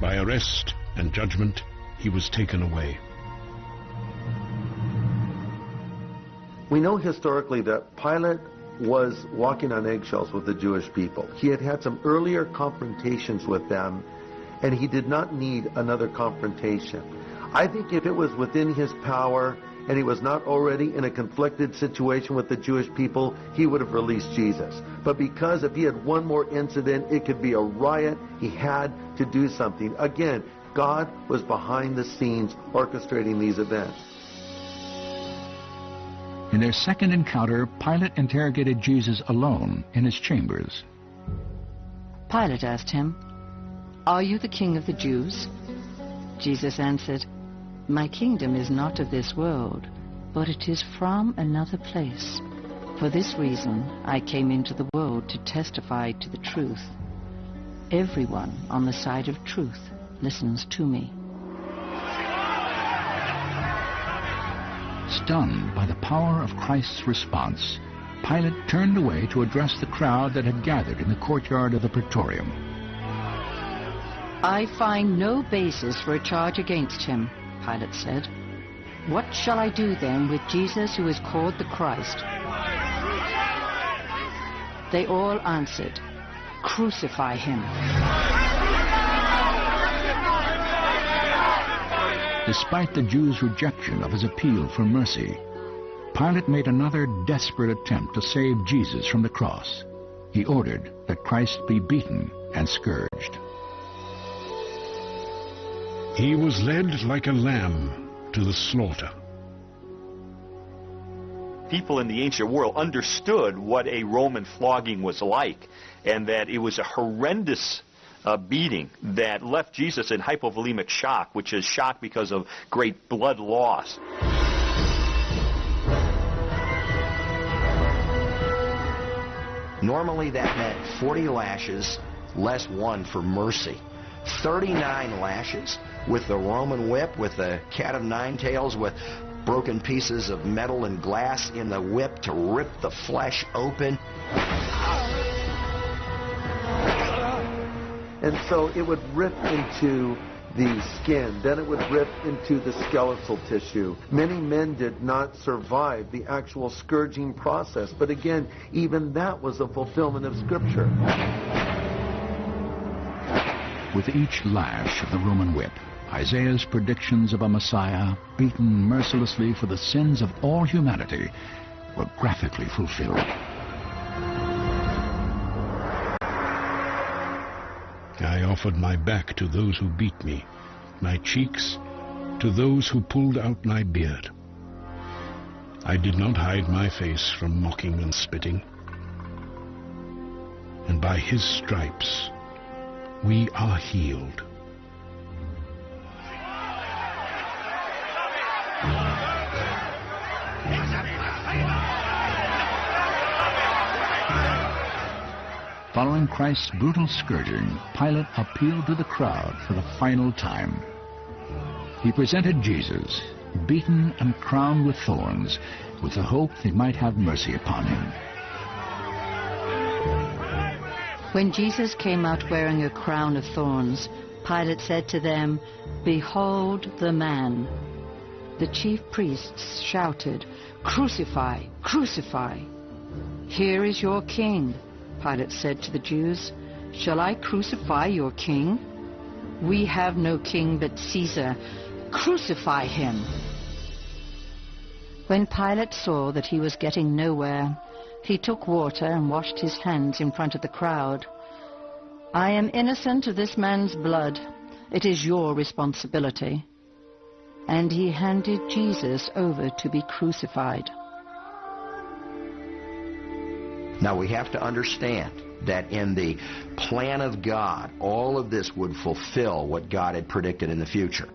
By arrest and judgment, he was taken away. We know historically that Pilate was walking on eggshells with the Jewish people. He had had some earlier confrontations with them, and he did not need another confrontation. I think if it was within his power and he was not already in a conflicted situation with the Jewish people, he would have released Jesus. But because if he had one more incident, it could be a riot, he had to do something. Again, God was behind the scenes orchestrating these events. In their second encounter, Pilate interrogated Jesus alone in his chambers. Pilate asked him, "Are you the king of the Jews?" Jesus answered, "My kingdom is not of this world, but it is from another place. For this reason I came into the world to testify to the truth. Everyone on the side of truth listens to me." Stunned by the power of Christ's response, Pilate turned away to address the crowd that had gathered in the courtyard of the Praetorium. "I find no basis for a charge against him," Pilate said. "What shall I do then with Jesus who is called the Christ?" They all answered, "Crucify him." Despite the Jews' rejection of his appeal for mercy, Pilate made another desperate attempt to save Jesus from the cross. He ordered that Christ be beaten and scourged. He was led like a lamb to the slaughter. People in the ancient world understood what a Roman flogging was like, and that it was a horrendous beating that left Jesus in hypovolemic shock, which is shock because of great blood loss. Normally that meant 40 lashes less one for mercy. 39 lashes with the Roman whip, with the cat of nine tails, with broken pieces of metal and glass in the whip to rip the flesh open. And so it would rip into the skin, then it would rip into the skeletal tissue. Many men did not survive the actual scourging process, but again, even that was a fulfillment of Scripture. With each lash of the Roman whip, Isaiah's predictions of a Messiah beaten mercilessly for the sins of all humanity were graphically fulfilled. I offered my back to those who beat me, my cheeks to those who pulled out my beard. I did not hide my face from mocking and spitting. And by his stripes we are healed. Following Christ's brutal scourging, Pilate appealed to the crowd for the final time. He presented Jesus, beaten and crowned with thorns, with the hope they might have mercy upon him. When Jesus came out wearing a crown of thorns, Pilate said to them, "Behold the man." The chief priests shouted, "Crucify! Crucify!" "Here is your king," Pilate said to the Jews. "Shall I crucify your king? We have no king but Caesar. Crucify him." When Pilate saw that he was getting nowhere, he took water and washed his hands in front of the crowd. "I am innocent of this man's blood. It is your responsibility." And he handed Jesus over to be crucified. Now we have to understand that in the plan of God, all of this would fulfill what God had predicted in the future.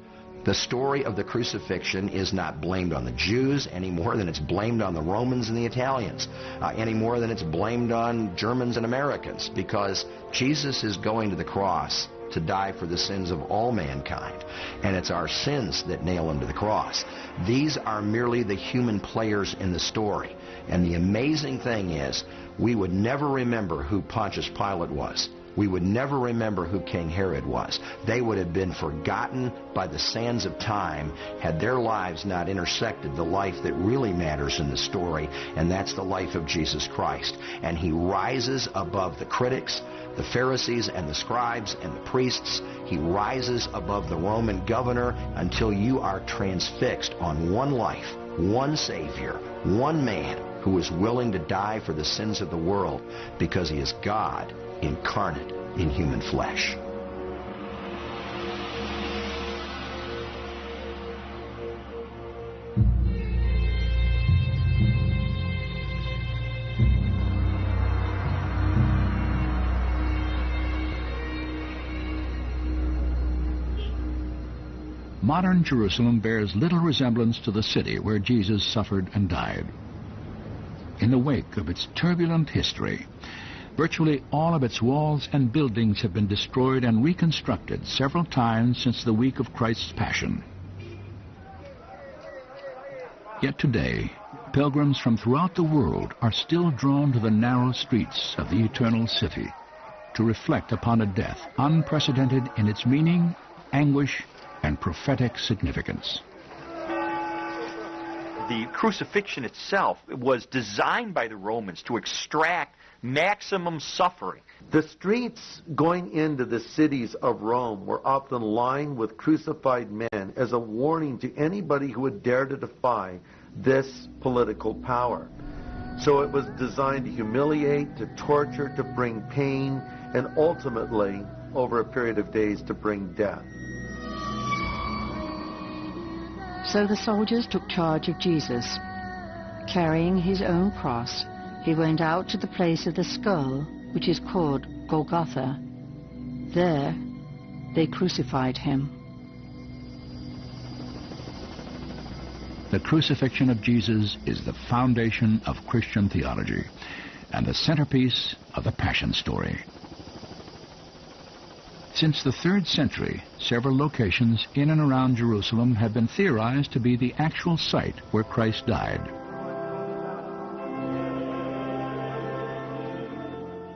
The story of the crucifixion is not blamed on the Jews any more than it's blamed on the Romans and the Italians, any more than it's blamed on Germans and Americans, because Jesus is going to the cross to die for the sins of all mankind, and it's our sins that nail him to the cross. These are merely the human players in the story, and the amazing thing is we would never remember who Pontius Pilate was. We would never remember who King Herod was. They would have been forgotten by the sands of time had their lives not intersected the life that really matters in the story, and that's the life of Jesus Christ. And he rises above the critics, the Pharisees and the scribes and the priests. He rises above the Roman governor until you are transfixed on one life, one Savior, one man who is willing to die for the sins of the world because he is God incarnate in human flesh. Modern Jerusalem bears little resemblance to the city where Jesus suffered and died. In the wake of its turbulent history, virtually all of its walls and buildings have been destroyed and reconstructed several times since the week of Christ's Passion. Yet today, pilgrims from throughout the world are still drawn to the narrow streets of the eternal city to reflect upon a death unprecedented in its meaning, anguish, and prophetic significance. The crucifixion itself was designed by the Romans to extract maximum suffering. The streets going into the cities of Rome were often lined with crucified men as a warning to anybody who would dare to defy this political power. So it was designed to humiliate, to torture, to bring pain, and ultimately, over a period of days, to bring death. So the soldiers took charge of Jesus. Carrying his own cross, he went out to the place of the skull, which is called Golgotha. There they crucified him. The crucifixion of Jesus is the foundation of Christian theology and the centerpiece of the Passion story. Since the 3rd century, several locations in and around Jerusalem have been theorized to be the actual site where Christ died.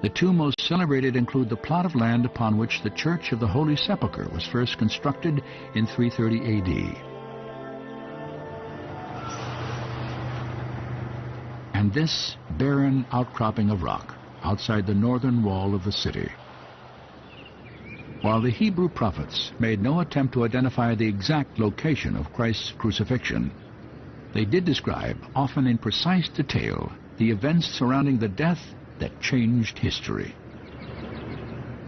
The two most celebrated include the plot of land upon which the Church of the Holy Sepulchre was first constructed in 330 AD. And this barren outcropping of rock outside the northern wall of the city. While the Hebrew prophets made no attempt to identify the exact location of Christ's crucifixion, they did describe, often in precise detail, the events surrounding the death that changed history.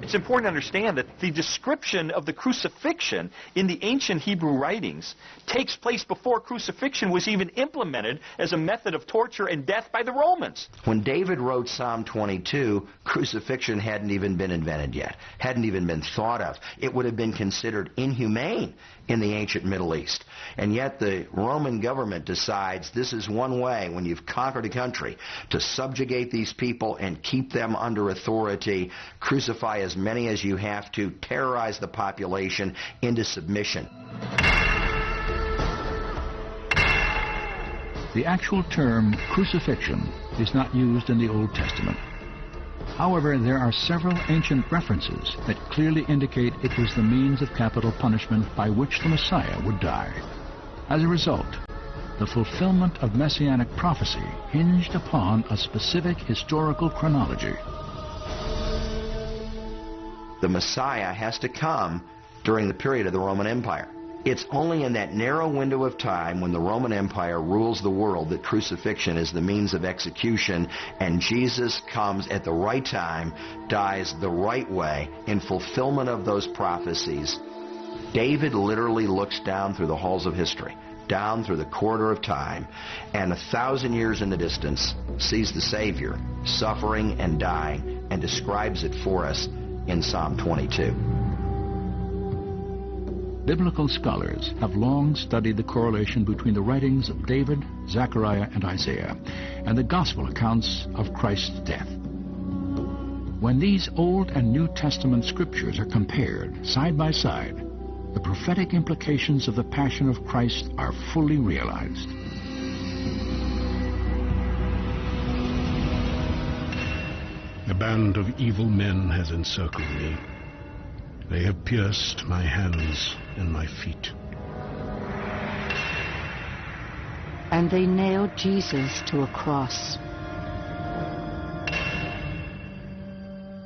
It's important to understand that the description of the crucifixion in the ancient Hebrew writings takes place before crucifixion was even implemented as a method of torture and death by the Romans. When David wrote Psalm 22, crucifixion hadn't even been invented yet, hadn't even been thought of. It would have been considered inhumane in the ancient Middle East. And yet the Roman government decides this is one way, when you've conquered a country, to subjugate these people and keep them under authority, crucify as many as you have to, terrorize the population into submission. The actual term crucifixion is not used in the Old Testament. However, there are several ancient references that clearly indicate it was the means of capital punishment by which the Messiah would die. As a result, the fulfillment of messianic prophecy hinged upon a specific historical chronology. The Messiah has to come during the period of the Roman Empire. It's only in that narrow window of time when the Roman Empire rules the world that crucifixion is the means of execution, and Jesus comes at the right time, dies the right way, in fulfillment of those prophecies. David literally looks down through the halls of history, down through the corridor of time, and 1,000 years in the distance sees the Savior suffering and dying, and describes it for us in Psalm 22. Biblical scholars have long studied the correlation between the writings of David, Zechariah, and Isaiah, and the gospel accounts of Christ's death. When these Old and New Testament scriptures are compared side by side, the prophetic implications of the Passion of Christ are fully realized. A band of evil men has encircled me. They have pierced my hands and my feet. And they nailed Jesus to a cross.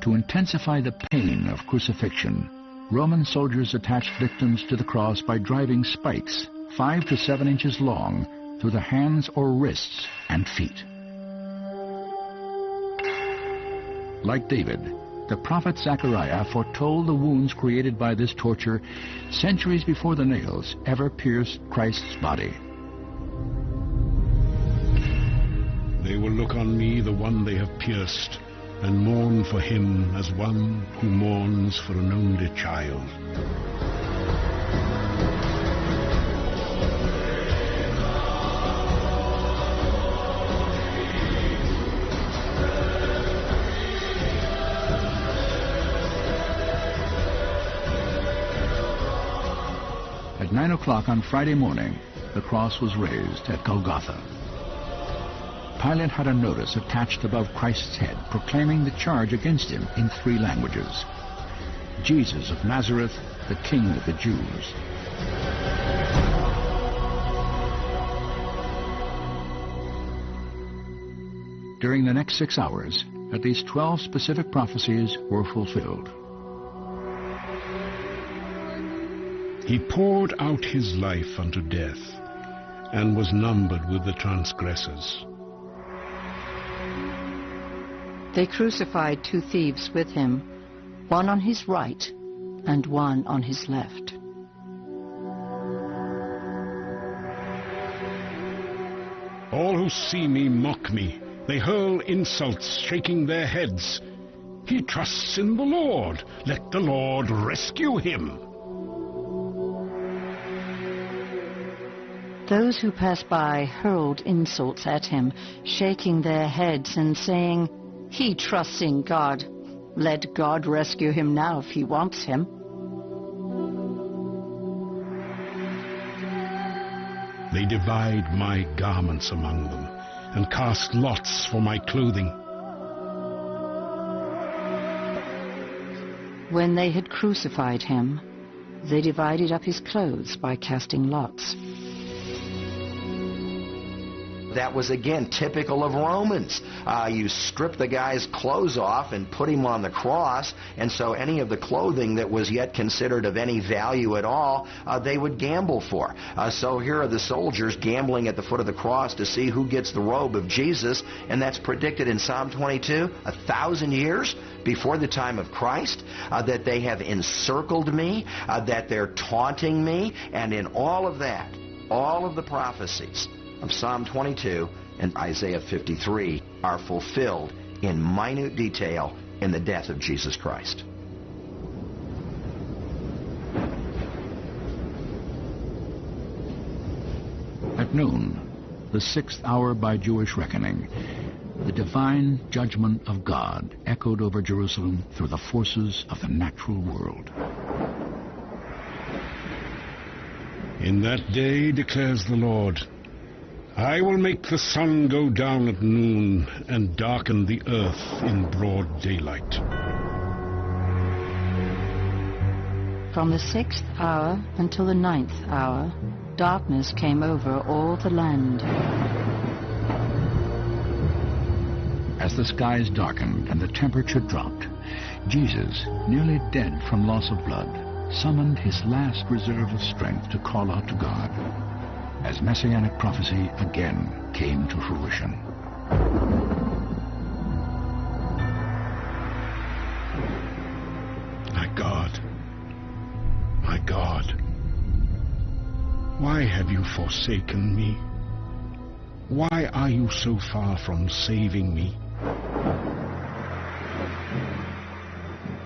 To intensify the pain of crucifixion, Roman soldiers attached victims to the cross by driving spikes 5 to 7 inches long through the hands or wrists and feet. Like David, the prophet Zechariah foretold the wounds created by this torture centuries before the nails ever pierced Christ's body. They will look on me, the one they have pierced, and mourn for him as one who mourns for an only child. At 9 o'clock on Friday morning, the cross was raised at Golgotha. Pilate had a notice attached above Christ's head proclaiming the charge against him in 3 languages. Jesus of Nazareth, the King of the Jews. During the next 6 hours, at least 12 specific prophecies were fulfilled. He poured out his life unto death, and was numbered with the transgressors. They crucified 2 thieves with him, one on his right and one on his left. All who see me mock me. They hurl insults, shaking their heads. He trusts in the Lord. Let the Lord rescue him. Those who passed by hurled insults at him, shaking their heads and saying, "He trusts in God. Let God rescue him now if he wants him." They divide my garments among them, and cast lots for my clothing. When they had crucified him, they divided up his clothes by casting lots. That was, again, typical of Romans. You strip the guy's clothes off and put him on the cross, and so any of the clothing that was yet considered of any value at all, they would gamble for. So here are the soldiers gambling at the foot of the cross to see who gets the robe of Jesus, and that's predicted in Psalm 22, 1,000 years before the time of Christ, that they have encircled me, that they're taunting me, and in all of that, all of the prophecies of Psalm 22 and Isaiah 53 are fulfilled in minute detail in the death of Jesus Christ. At noon, the 6th hour by Jewish reckoning, the divine judgment of God echoed over Jerusalem through the forces of the natural world. In that day, declares the Lord, I will make the sun go down at noon and darken the earth in broad daylight. From the 6th hour until the 9th hour, darkness came over all the land. As the skies darkened and the temperature dropped, Jesus, nearly dead from loss of blood, summoned his last reserve of strength to call out to God, as messianic prophecy again came to fruition. My God, why have you forsaken me? Why are you so far from saving me?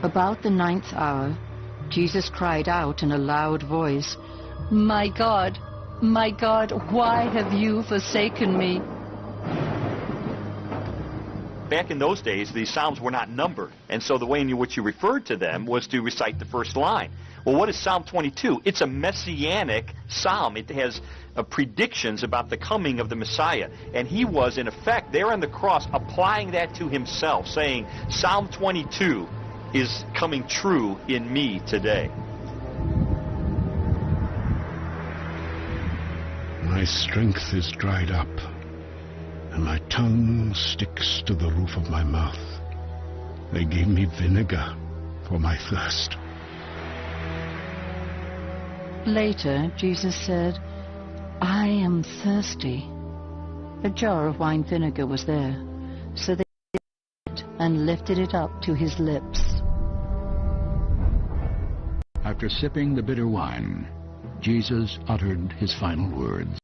About the 9th hour, Jesus cried out in a loud voice, my God, why have you forsaken me?" Back in those days, these psalms were not numbered, and so the way in which you referred to them was to recite the first line. Well, what is Psalm 22? It's a messianic psalm. It has predictions about the coming of the Messiah, and he was, in effect, there on the cross, applying that to himself, saying, Psalm 22 is coming true in me today. My strength is dried up, and my tongue sticks to the roof of my mouth. They gave me vinegar for my thirst. Later, Jesus said, "I am thirsty." A jar of wine vinegar was there, so they took it and lifted it up to his lips. After sipping the bitter wine, Jesus uttered his final words,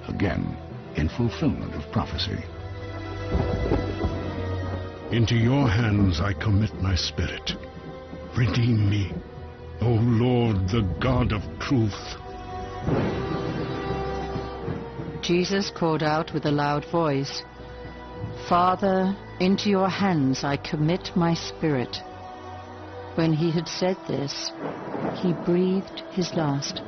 again in fulfillment of prophecy. Into your hands I commit my spirit. Redeem me, O Lord, the God of truth. Jesus called out with a loud voice, "Father, into your hands I commit my spirit." When he had said this, he breathed his last.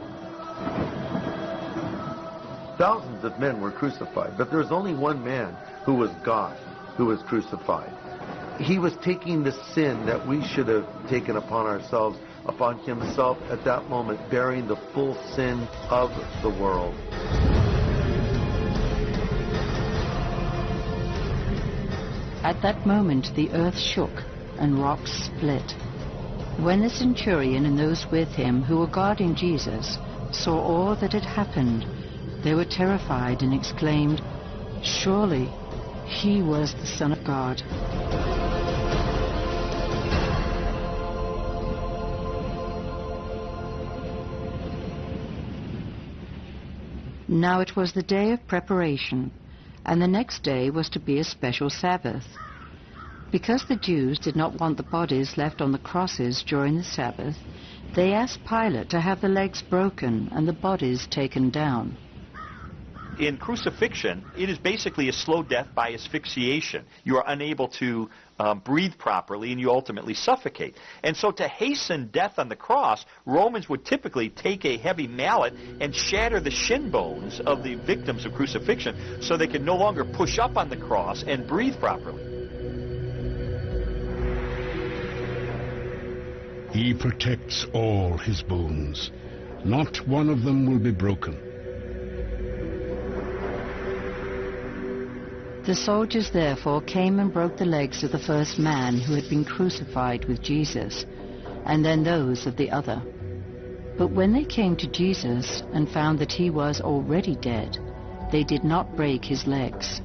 Thousands of men were crucified, but there was only one man who was God, who was crucified. He was taking the sin that we should have taken upon ourselves, upon himself at that moment, bearing the full sin of the world. At that moment the earth shook and rocks split. When the centurion and those with him who were guarding Jesus saw all that had happened, they were terrified and exclaimed, "Surely he was the Son of God." Now it was the day of preparation, and the next day was to be a special Sabbath. Because the Jews did not want the bodies left on the crosses during the Sabbath, they asked Pilate to have the legs broken and the bodies taken down. In crucifixion, it is basically a slow death by asphyxiation. You are unable to breathe properly, and you ultimately suffocate. And so to hasten death on the cross, Romans would typically take a heavy mallet and shatter the shin bones of the victims of crucifixion so they could no longer push up on the cross and breathe properly. He protects all his bones. Not one of them will be broken. The soldiers therefore came and broke the legs of the first man who had been crucified with Jesus, and then those of the other. But when they came to Jesus and found that he was already dead, they did not break his legs.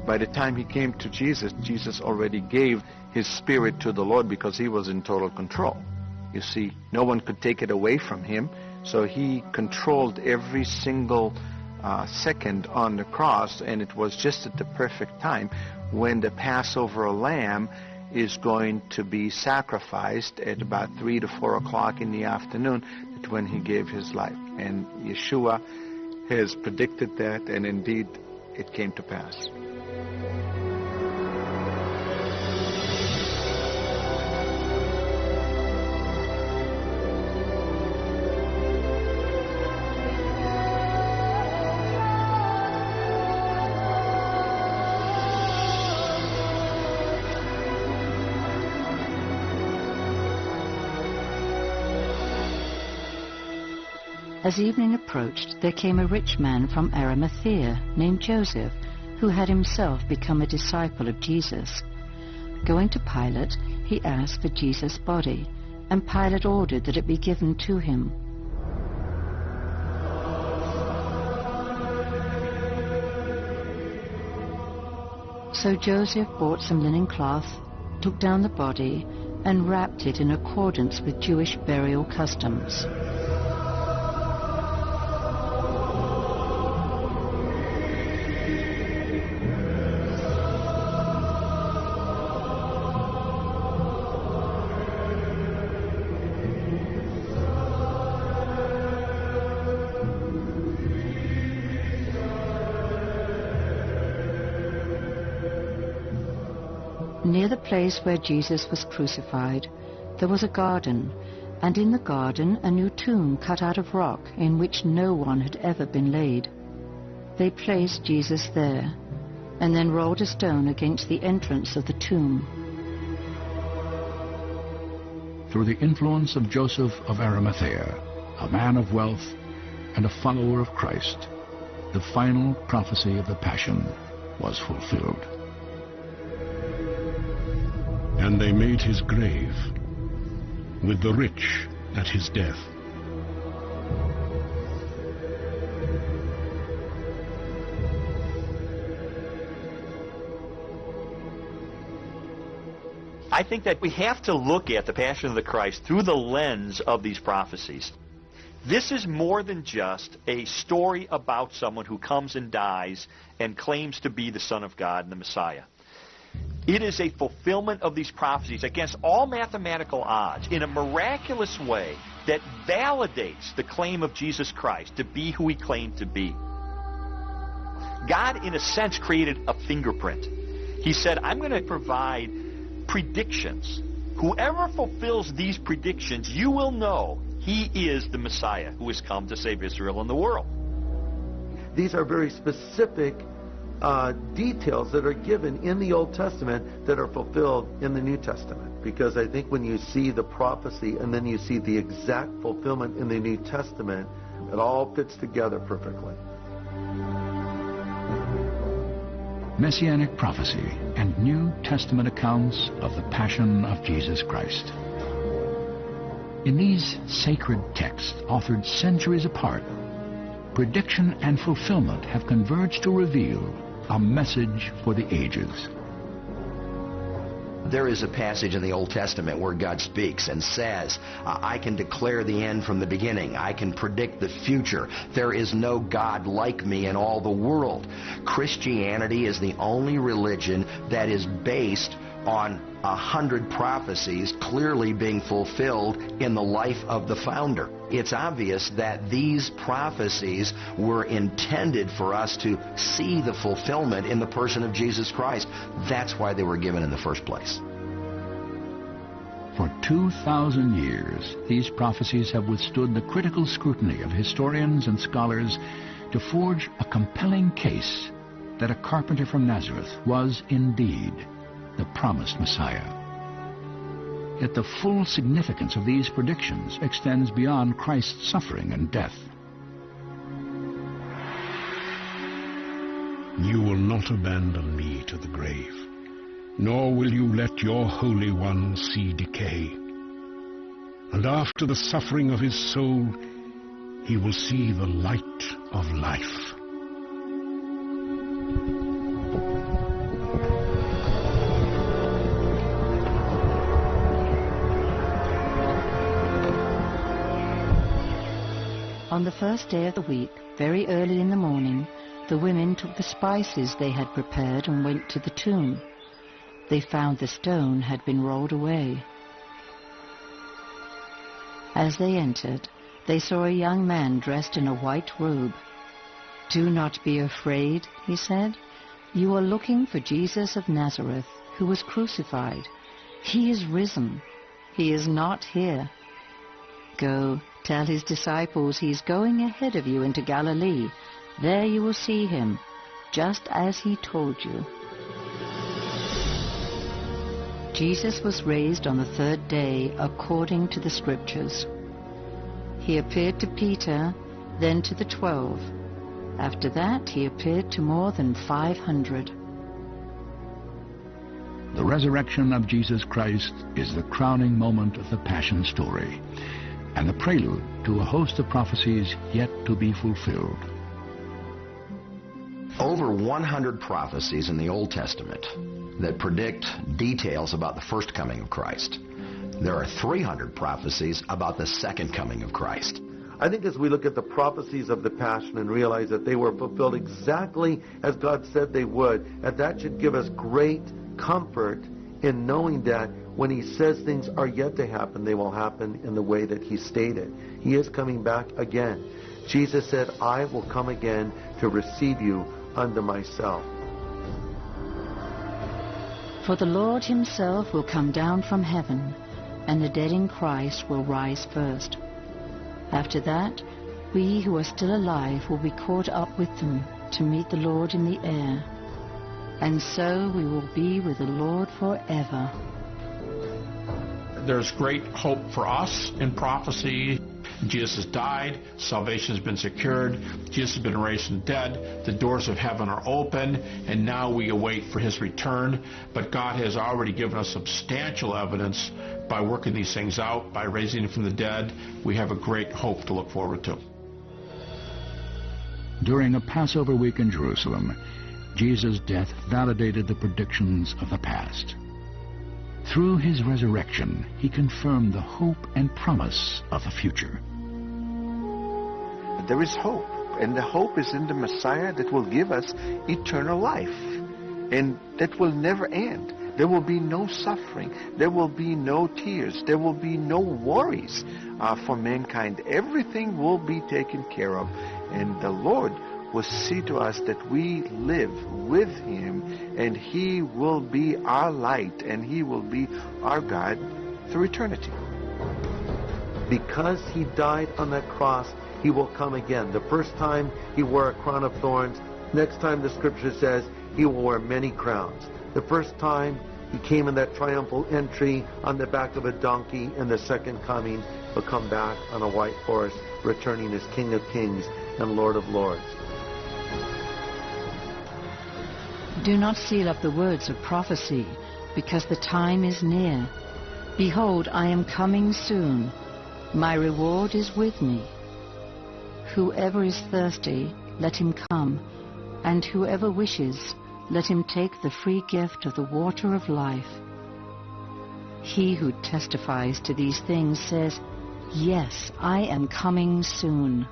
By the time he came to Jesus, Jesus already gave his spirit to the Lord because he was in total control. You see, no one could take it away from him, so he controlled every single second on the cross, and it was just at the perfect time when the Passover lamb is going to be sacrificed at about 3 to 4 o'clock in the afternoon, that when he gave his life. And Yeshua has predicted that, and indeed it came to pass. As evening approached, there came a rich man from Arimathea named Joseph, who had himself become a disciple of Jesus. Going to Pilate, he asked for Jesus' body, and Pilate ordered that it be given to him. So Joseph bought some linen cloth, took down the body, and wrapped it in accordance with Jewish burial customs. Near the place where Jesus was crucified, there was a garden, and in the garden a new tomb cut out of rock in which no one had ever been laid. They placed Jesus there, and then rolled a stone against the entrance of the tomb. Through the influence of Joseph of Arimathea, a man of wealth and a follower of Christ, the final prophecy of the Passion was fulfilled. And they made his grave with the rich at his death. I think that we have to look at the Passion of the Christ through the lens of these prophecies. This is more than just a story about someone who comes and dies and claims to be the Son of God and the Messiah. It is a fulfillment of these prophecies against all mathematical odds in a miraculous way that validates the claim of Jesus Christ to be who he claimed to be. God, in a sense, created a fingerprint. He said, I'm going to provide predictions. Whoever fulfills these predictions, you will know he is the Messiah who has come to save Israel and the world. These are very specific details that are given in the Old Testament that are fulfilled in the New Testament. Because I think when you see the prophecy and then you see the exact fulfillment in the New Testament, it all fits together perfectly. Messianic prophecy and New Testament accounts of the Passion of Jesus Christ. In these sacred texts, authored centuries apart, prediction and fulfillment have converged to reveal a message for the ages. There is a passage in the Old Testament where God speaks and says, I can declare the end from the beginning. I can predict the future. There is no God like me in all the world. Christianity is the only religion that is based on 100 prophecies clearly being fulfilled in the life of the founder. It's obvious that these prophecies were intended for us to see the fulfillment in the person of Jesus Christ. That's why they were given in the first place. For 2,000 years, these prophecies have withstood the critical scrutiny of historians and scholars to forge a compelling case that a carpenter from Nazareth was indeed the promised Messiah. Yet the full significance of these predictions extends beyond Christ's suffering and death. You will not abandon me to the grave, nor will you let your Holy One see decay. And after the suffering of his soul, he will see the light of life. On the first day of the week, very early in the morning, the women took the spices they had prepared and went to the tomb. They found the stone had been rolled away. As they entered, they saw a young man dressed in a white robe. "Do not be afraid," he said. "You are looking for Jesus of Nazareth, who was crucified. He is risen. He is not here. Go, tell his disciples he is going ahead of you into Galilee. There you will see him, just as he told you." Jesus was raised on the third day according to the Scriptures. He appeared to Peter, then to the 12. After that, he appeared to more than 500. The resurrection of Jesus Christ is the crowning moment of the Passion story, and the prelude to a host of prophecies yet to be fulfilled. Over 100 prophecies in the Old Testament that predict details about the first coming of Christ. There are 300 prophecies about the second coming of Christ. I think as we look at the prophecies of the Passion and realize that they were fulfilled exactly as God said they would, that should give us great comfort in knowing that when he says things are yet to happen, they will happen in the way that he stated. He is coming back again. Jesus said, "I will come again to receive you unto myself." For the Lord himself will come down from heaven, and the dead in Christ will rise first. After that, we who are still alive will be caught up with them to meet the Lord in the air. And so we will be with the Lord forever. There's great hope for us in prophecy. Jesus has died, salvation has been secured, Jesus has been raised from the dead, the doors of heaven are open, and now we await for his return. But God has already given us substantial evidence by working these things out, by raising him from the dead. We have a great hope to look forward to. During a Passover week in Jerusalem, Jesus' death validated the predictions of the past. Through his resurrection, he confirmed the hope and promise of the future. There is hope, and the hope is in the Messiah that will give us eternal life, and that will never end. There will be no suffering. There will be no tears. There will be no worries for mankind. Everything will be taken care of, and the Lord will see to us that we live with him, and he will be our light, and he will be our God through eternity. Because he died on that cross, he will come again. The first time he wore a crown of thorns. Next time the scripture says he will wear many crowns. The first time he came in that triumphal entry on the back of a donkey, and the second coming will come back on a white horse, returning as King of Kings and Lord of Lords. Do not seal up the words of prophecy, because the time is near. Behold, I am coming soon. My reward is with me. Whoever is thirsty, let him come, and whoever wishes, let him take the free gift of the water of life. He who testifies to these things says, Yes, I am coming soon.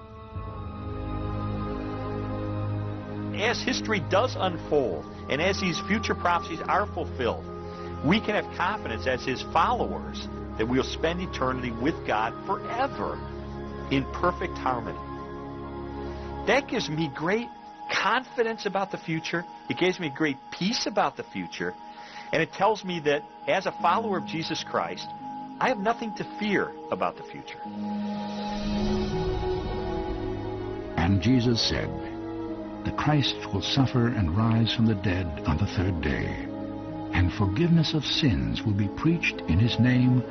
As history does unfold, and as these future prophecies are fulfilled, we can have confidence as his followers that we'll spend eternity with God forever in perfect harmony. That gives me great confidence about the future. It gives me great peace about the future. And it tells me that as a follower of Jesus Christ, I have nothing to fear about the future. And Jesus said, the Christ will suffer and rise from the dead on the third day, and forgiveness of sins will be preached in his name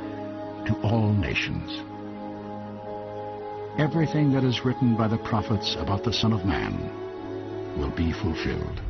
to all nations. Everything that is written by the prophets about the Son of Man will be fulfilled.